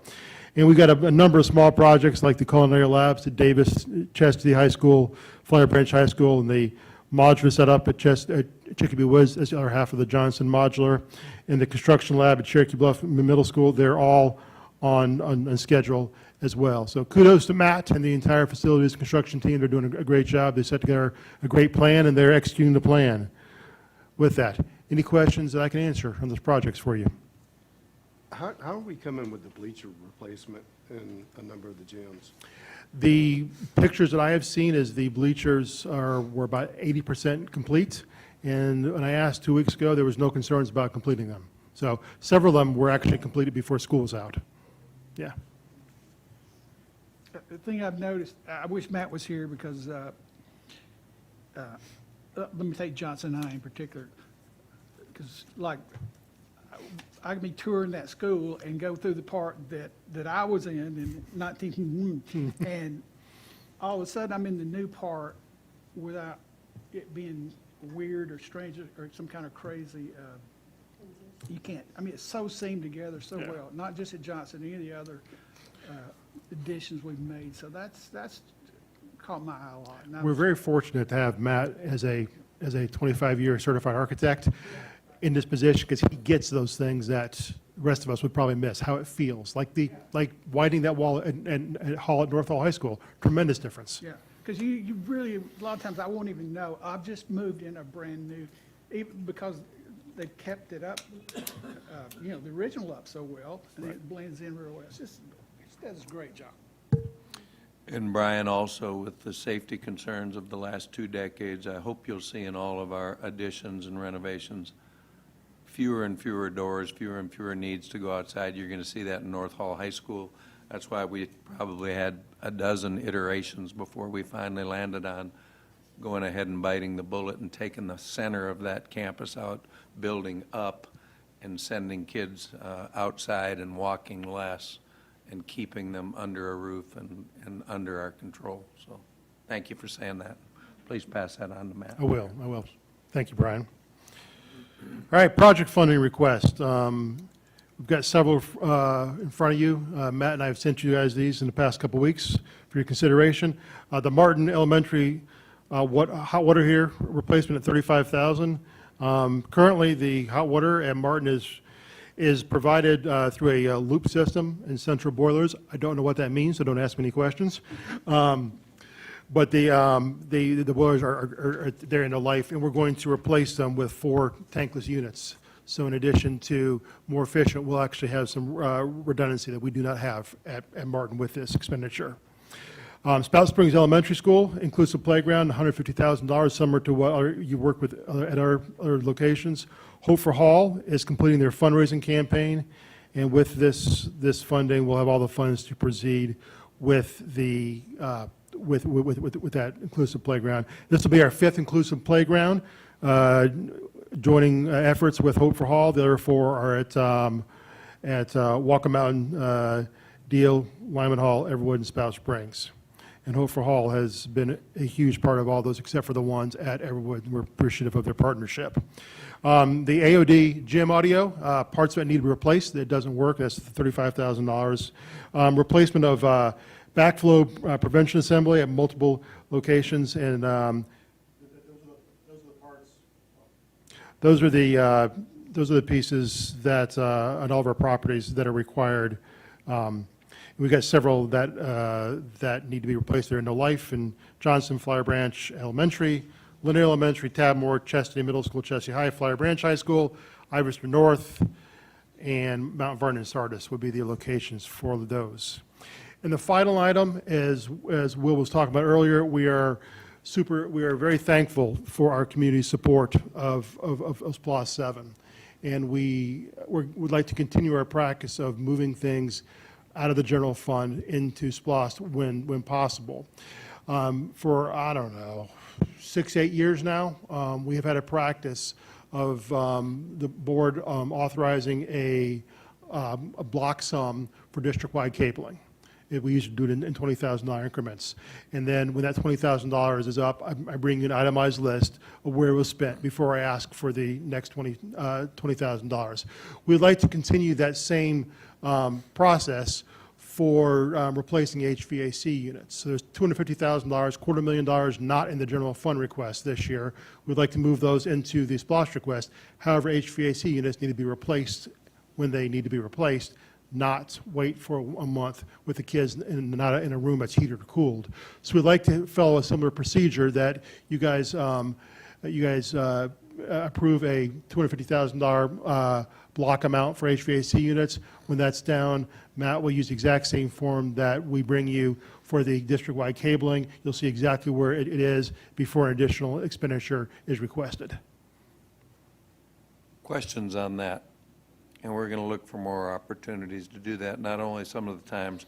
And we've got a number of small projects like the culinary labs at Davis, Chastity High School, Flower Branch High School, and the modular set up at Chicopee Woods as the other half of the Johnson modular, and the construction lab at Cherokee Bluff Middle School. They're all on schedule as well. So kudos to Matt and the entire facilities construction team. They're doing a great job. They set together a great plan, and they're executing the plan. With that, any questions that I can answer on those projects for you? How are we coming with the bleacher replacement in a number of the gyms? The pictures that I have seen is the bleachers were about 80% complete, and when I asked 2 weeks ago, there was no concerns about completing them. So several of them were actually completed before school was out. Yeah. The thing I've noticed, I wish Matt was here because, let me take Johnson High in particular, because like, I could be touring that school and go through the part that I was in 19, and all of a sudden I'm in the new part without it being weird or strange or some kind of crazy, you can't, I mean, it's so seamed together so well, not just at Johnson, any of the other additions we've made. So that's caught my eye a lot. And We're very fortunate to have Matt as a 25-year certified architect in this position, because he gets those things that the rest of us would probably miss, how it feels. Like widening that wall at Hall at North Hall High School, tremendous difference. Yeah, because you really, a lot of times I won't even know. I've just moved in a brand new, even because they kept it up, the original up so well, and it blends in real well. It does a great job. And Brian, also with the safety concerns of the last 2 decades, I hope you'll see in all of our additions and renovations, fewer and fewer doors, fewer and fewer needs to go outside. You're going to see that in North Hall High School. That's why we probably had a dozen iterations before we finally landed on going ahead and biting the bullet and taking the center of that campus out, building up, and sending kids outside and walking less, and keeping them under a roof and under our control. So thank you for saying that. Please pass that on to Matt. I will. Thank you, Brian. All right, project funding request. We've got several in front of you. Matt and I have sent you guys these in the past couple weeks for your consideration. The Martin Elementary hot water here replacement at $35,000. Currently, the hot water at Martin is provided through a loop system and central boilers. I don't know what that means, so don't ask me any questions. But the boilers are there in the life, and we're going to replace them with 4 tankless units. So in addition to more efficient, we'll actually have some redundancy that we do not have at Martin with this expenditure. Spout Springs Elementary School, inclusive playground, $150,000, similar to what you work with at our other locations. Hope for Hall is completing their fundraising campaign, and with this funding, we'll have all the funds to proceed with the with that inclusive playground. This will be our 5th inclusive playground, joining efforts with Hope for Hall. The other 4 are at Walker Mountain, Deal, Lyman Hall, Everwood, and Spout Springs. And Hope for Hall has been a huge part of all those, except for the ones at Everwood. We're appreciative of their partnership. The AOD gym audio, parts that need to be replaced, that doesn't work, that's $35,000. Replacement of backflow prevention assembly at multiple locations, and those are the pieces that on all of our properties that are required. We've got several that need to be replaced. They're in No Life in Johnson, Flower Branch Elementary, Linear Elementary, Tabmore, Chastity Middle School, Chastity High, Flower Branch High School, Iverson North, and Mount Vernon and Sardis would be the locations for those. And the final item, as Will was talking about earlier, we are very thankful for our community support of SPLOST 7. And we would like to continue our practice of moving things out of the general fund into SPLOST when possible. For, I don't know, 6-8 years now, we have had a practice of the board authorizing a block sum for district-wide cabling. We usually do it in $20,000 increments. And then when that $20,000 is up, I bring you an itemized list of where it was spent before I ask for the next $20,000. We'd like to continue that same process for replacing HVAC units. So there's $250,000, $250,000 not in the general fund request this year. We'd like to move those into the SPLOST request. However, HVAC units need to be replaced when they need to be replaced, not wait for a month with the kids not in a room that's heated or cooled. So we'd like to follow a similar procedure that you guys approve a $250,000 block amount for HVAC units. When that's down, Matt will use the exact same form that we bring you for the district-wide cabling. You'll see exactly where it is before an additional expenditure is requested. Questions on that? And we're going to look for more opportunities to do that. Not only some of the times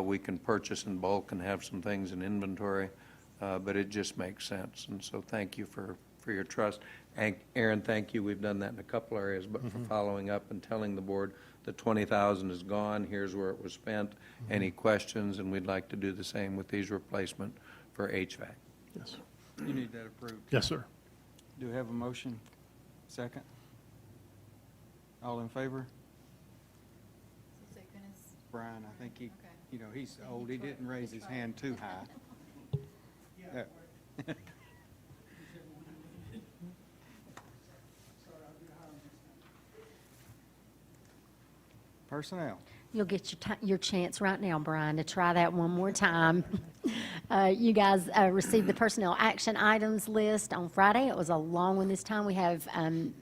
we can purchase in bulk and have some things in inventory, but it just makes sense. And so thank you for your trust. And Aaron, thank you. We've done that in a couple areas, but for following up and telling the board the $20,000 is gone, here's where it was spent. Any questions? And we'd like to do the same with these replacement for HVAC. Yes. You need that approved. Yes, sir. Do we have a motion? Second? All in favor? Brian, I think he, you know, he's old. He didn't raise his hand too high. Yeah. Personnel. You'll get your chance right now, Brian, to try that one more time. You guys received the personnel action items list on Friday. It was a long one this time. We have,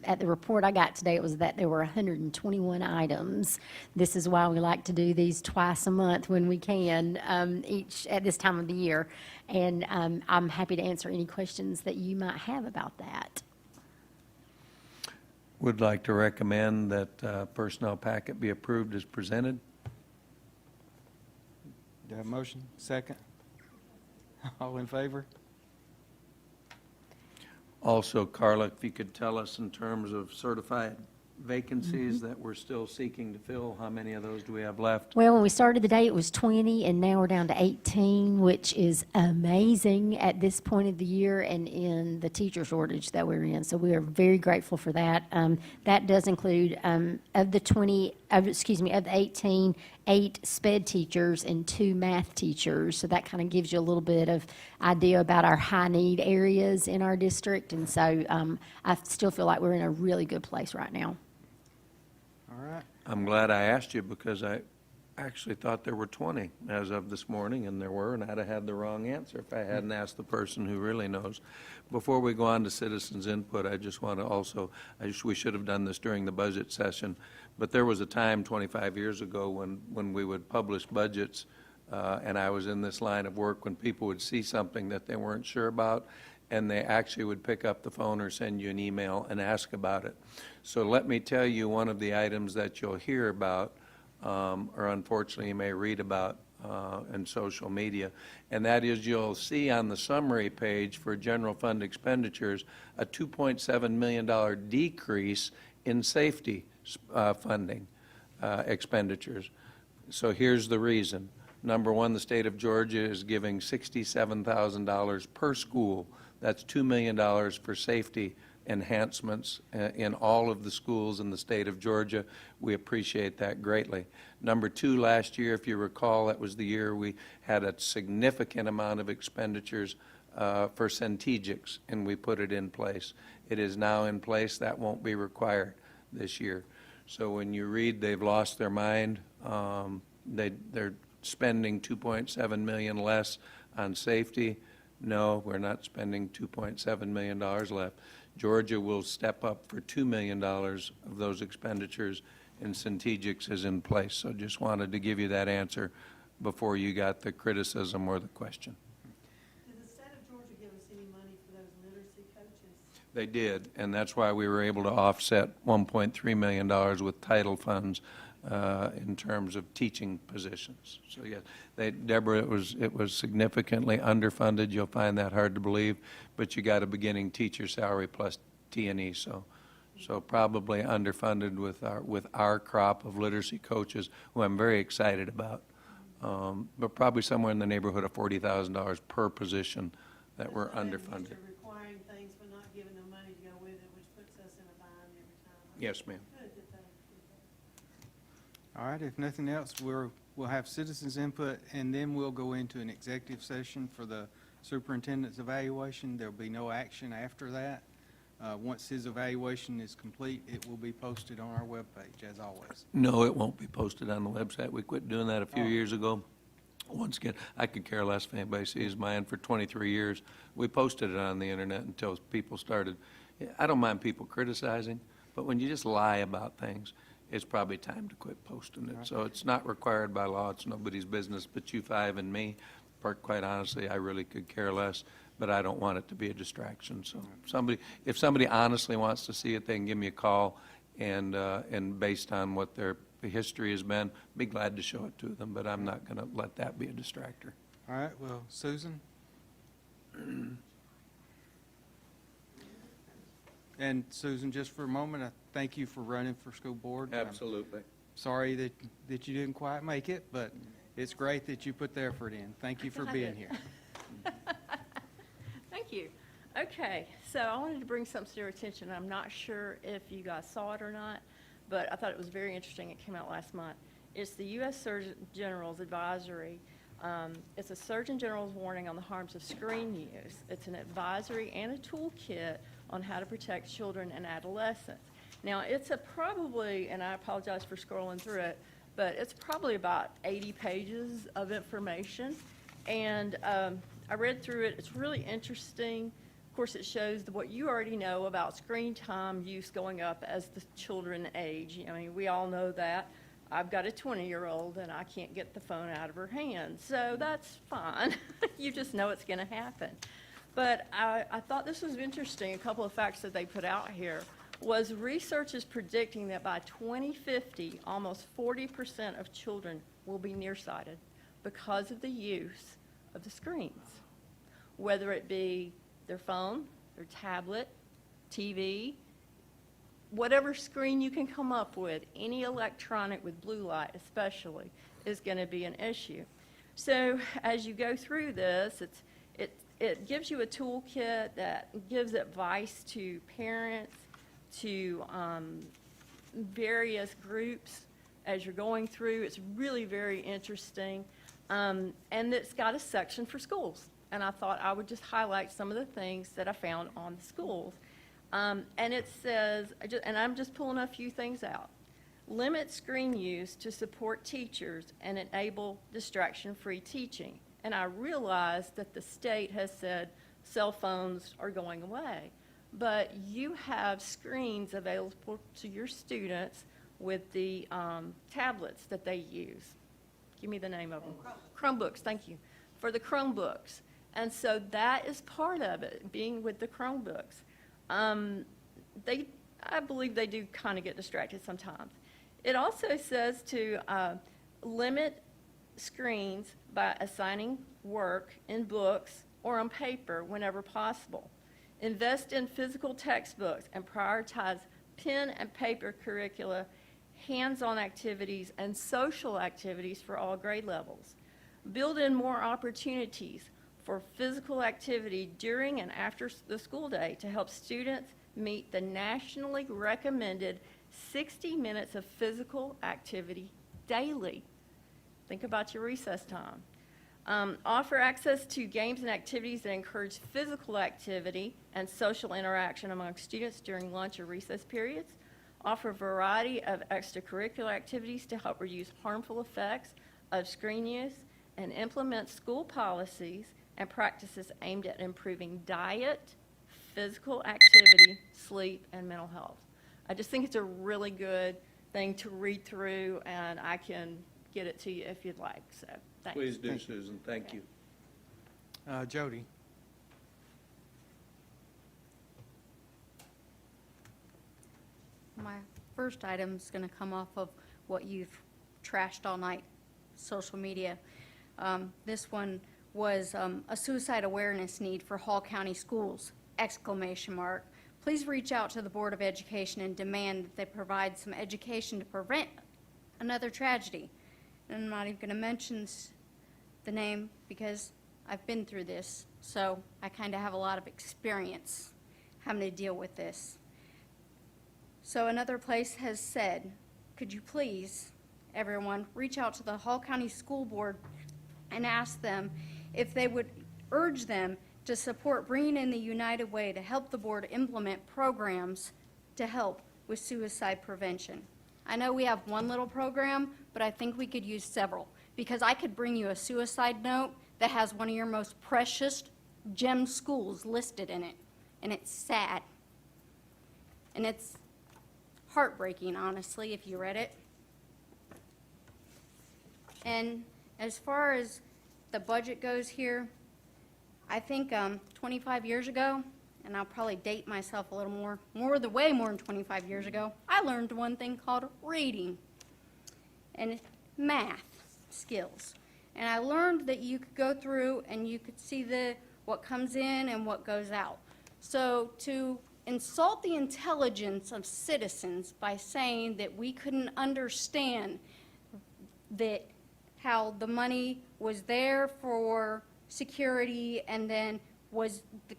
at the report I got today, it was that there were 121 items. This is why we like to do these twice a month when we can, each at this time of the year. And I'm happy to answer any questions that you might have about that. Would like to recommend that personnel packet be approved as presented. Do I have a motion? Second? All in favor? Also, Carla, if you could tell us in terms of certified vacancies that we're still seeking to fill, how many of those do we have left? Well, when we started the day, it was 20, and now we're down to 18, which is amazing at this point of the year and in the teacher shortage that we're in. So we are very grateful for that. That does include, of the 20 of the 18, 8 sped teachers and 2 math teachers. So that kind of gives you a little bit of idea about our high need areas in our district. And so I still feel like we're in a really good place right now. All right. I'm glad I asked you because I actually thought there were 20 as of this morning, and there were, and I'd have had the wrong answer if I hadn't asked the person who really knows. Before we go on to citizens' input, I just want to also, we should have done this during the budget session, but there was a time 25 years ago when we would publish budgets, and I was in this line of work when people would see something that they weren't sure about, and they actually would pick up the phone or send you an email and ask about it. So let me tell you one of the items that you'll hear about, or unfortunately you may read about in social media, and that is you'll see on the summary page for general fund expenditures a $2.7 million decrease in safety funding expenditures. So here's the reason. Number one, the state of Georgia is giving $67,000 per school. That's $2 million for safety enhancements in all of the schools in the state of Georgia. We appreciate that greatly. Number two, last year, if you recall, that was the year we had a significant amount of expenditures for Centegics, and we put it in place. It is now in place. That won't be required this year. So when you read they've lost their mind, they're spending $2.7 million less on safety. No, we're not spending $2.7 million left. Georgia will step up for $2 million of those expenditures, and Centegics is in place. So just wanted to give you that answer before you got the criticism or the question. Did the state of Georgia give us any money for those literacy coaches? They did, and that's why we were able to offset $1.3 million with title funds in terms of teaching positions. So yes, Deborah, it was significantly underfunded. You'll find that hard to believe, but you got a beginning teacher salary plus T&E, so probably underfunded with our crop of literacy coaches, who I'm very excited about. But probably somewhere in the neighborhood of $40,000 per position that we're underfunded. You're requiring things but not giving them money to go with it, which puts us in a bind every time. Yes, ma'am. Good that they did that. All right, if nothing else, we'll have citizens' input, and then we'll go into an executive session for the superintendent's evaluation. There'll be no action after that. Once his evaluation is complete, it will be posted on our webpage, as always. No, it won't be posted on the website. We quit doing that a few Oh. years ago. Once again, I could care less if anybody sees mine. For 23 years, we posted it on the internet until people started. I don't mind people criticizing, but when you just lie about things, it's probably time to quit posting it. So it's not required by law. It's nobody's business but you five and me. Quite honestly, I really could care less, but I don't want it to be a distraction. So if somebody honestly wants to see it, they can give me a call, and based on what their history has been, be glad to show it to them, but I'm not going to let that be a distractor. All right, well, Susan? And Susan, just for a moment, I thank you for running for school board. I'm Absolutely. sorry that you didn't quite make it, but it's great that you put the effort in. Thank you for being here. Thank you. Okay, so I wanted to bring something to your attention. I'm not sure if you guys saw it or not, but I thought it was very interesting. It came out last month. It's the U.S. Surgeon General's advisory. It's a Surgeon General's warning on the harms of screen use. It's an advisory and a toolkit on how to protect children and adolescents. Now, it's probably, and I apologize for scrolling through it, but it's probably about 80 pages of information. And I read through it. It's really interesting. Of course, it shows what you already know about screen time use going up as the children age. I mean, we all know that. I've got a 20-year-old, and I can't get the phone out of her hand. So that's fine. You just know it's going to happen. But I thought this was interesting. A couple of facts that they put out here was research is predicting that by 2050, almost 40% of children will be nearsighted because of the use of the screens, whether it be their phone, their tablet, TV, whatever screen you can come up with, any electronic with blue light especially, is going to be an issue. So as you go through this, it gives you a toolkit that gives advice to parents, to various groups as you're going through. It's really very interesting. And it's got a section for schools. And I thought I would just highlight some of the things that I found on the schools. And it says, and I'm just pulling a few things out. Limit screen use to support teachers and enable distraction-free teaching. And I realize that the state has said cell phones are going away, but you have screens available to your students with the tablets that they use. Give me the name of them. Chromebooks, thank you. For the Chromebooks. And so that is part of it, being with the Chromebooks. I believe they do kind of get distracted sometimes. It also says to limit screens by assigning work in books or on paper whenever possible. Invest in physical textbooks and prioritize pen and paper curricula, hands-on activities, and social activities for all grade levels. Build in more opportunities for physical activity during and after the school day to help students meet the nationally recommended 60 minutes of physical activity daily. Think about your recess time. Offer access to games and activities that encourage physical activity and social interaction among students during lunch or recess periods. Offer a variety of extracurricular activities to help reduce harmful effects of screen use, and implement school policies and practices aimed at improving diet, physical activity, sleep, and mental health. I just think it's a really good thing to read through, and I can get it to you if you'd like, so thanks. Please do, Susan, thank you. Jody? My first item is going to come off of what you've trashed all night, social media. This one was a suicide awareness need for Hall County schools, ! Please reach out to the Board of Education and demand that they provide some education to prevent another tragedy. And I'm not even going to mention the name because I've been through this, so I kind of have a lot of experience having to deal with this. So another place has said, could you please, everyone, reach out to the Hall County School Board and ask them if they would urge them to support bringing in the United Way to help the board implement programs to help with suicide prevention. I know we have one little program, but I think we could use several, because I could bring you a suicide note that has one of your most precious gem schools listed in it, and it's sad. And it's heartbreaking, honestly, if you read it. And as far as the budget goes here, I think 25 years ago, and I'll probably date myself a little way more than 25 years ago, I learned one thing called reading and math skills. And I learned that you could go through and you could see what comes in and what goes out. So to insult the intelligence of citizens by saying that we couldn't understand that how the money was there for security and then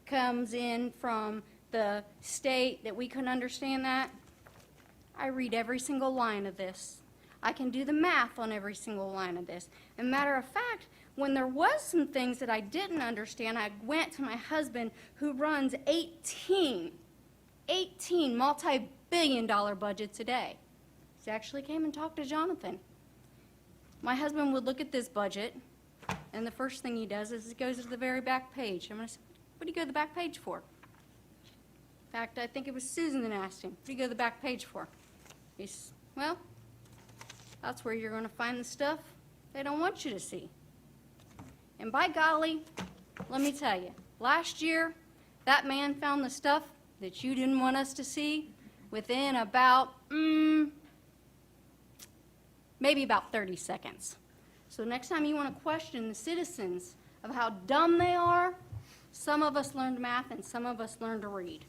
comes in from the state, that we couldn't understand that. I read every single line of this. I can do the math on every single line of this. As a matter of fact, when there was some things that I didn't understand, I went to my husband, who runs 18 multi-billion-dollar budgets a day. He actually came and talked to Jonathan. My husband would look at this budget, and the first thing he does is he goes to the very back page. I'm going to say, what do you go to the back page for? In fact, I think it was Susan that asked him, what do you go to the back page for? He says, well, that's where you're going to find the stuff they don't want you to see. And by golly, let me tell you, last year, that man found the stuff that you didn't want us to see within about, maybe about 30 seconds. So next time you want to question the citizens of how dumb they are, some of us learned math and some of us learned to read.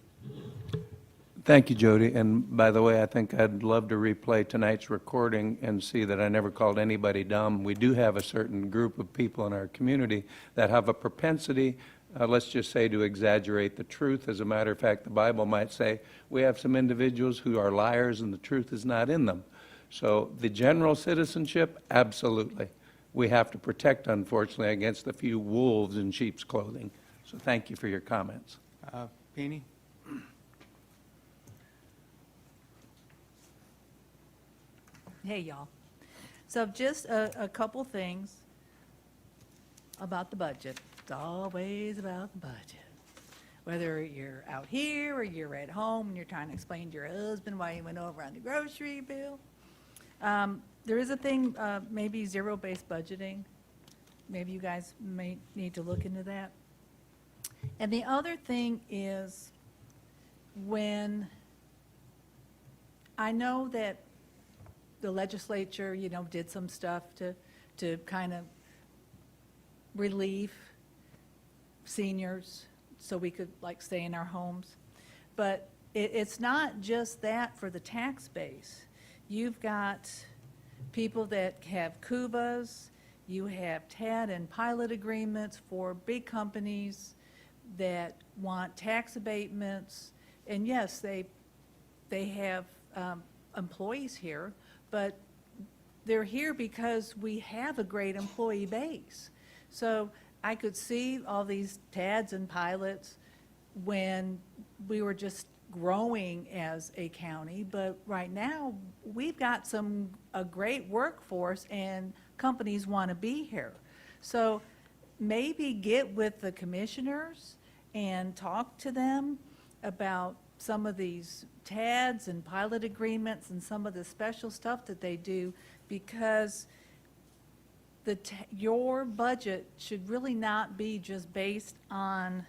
Thank you, Jody. And by the way, I think I'd love to replay tonight's recording and see that I never called anybody dumb. We do have a certain group of people in our community that have a propensity, let's just say, to exaggerate the truth. As a matter of fact, the Bible might say we have some individuals who are liars and the truth is not in them. So the general citizenship, absolutely. We have to protect, unfortunately, against the few wolves in sheep's clothing. So thank you for your comments. Penny? Hey, y'all. So just a couple things about the budget. It's always about the budget. Whether you're out here or you're at home and you're trying to explain to your husband why you went over on the grocery bill. There is a thing, maybe zero-based budgeting. Maybe you guys may need to look into that. And the other thing is when I know that the legislature, did some stuff to kind of relieve seniors so we could stay in our homes. But it's not just that for the tax base. You've got people that have CUBAs, you have TAD and pilot agreements for big companies that want tax abatements. And yes, they have employees here, but they're here because we have a great employee base. So I could see all these TADs and pilots when we were just growing as a county, but right now, we've got a great workforce and companies want to be here. So maybe get with the commissioners and talk to them about some of these TADs and pilot agreements and some of the special stuff that they do, because your budget should really not be just based on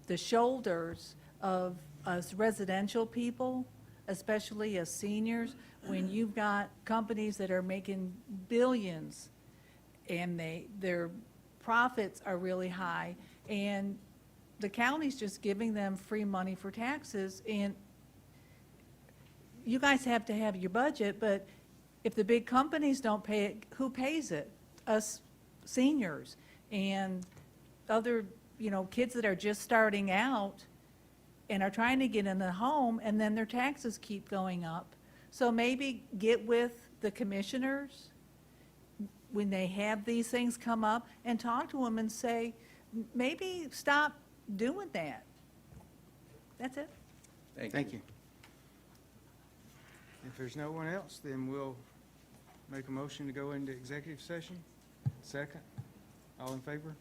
the shoulders of us residential people, especially as seniors, when you've got companies that are making billions and their profits are really high, and the county's just giving them free money for taxes. And you guys have to have your budget, but if the big companies don't pay it, who pays it? Us seniors and other, kids that are just starting out and are trying to get in the home, and then their taxes keep going up. So maybe get with the commissioners when they have these things come up and talk to them and say, maybe stop doing that. That's it. Thank you. If there's no one else, then we'll make a motion to go into executive session. Second. All in favor?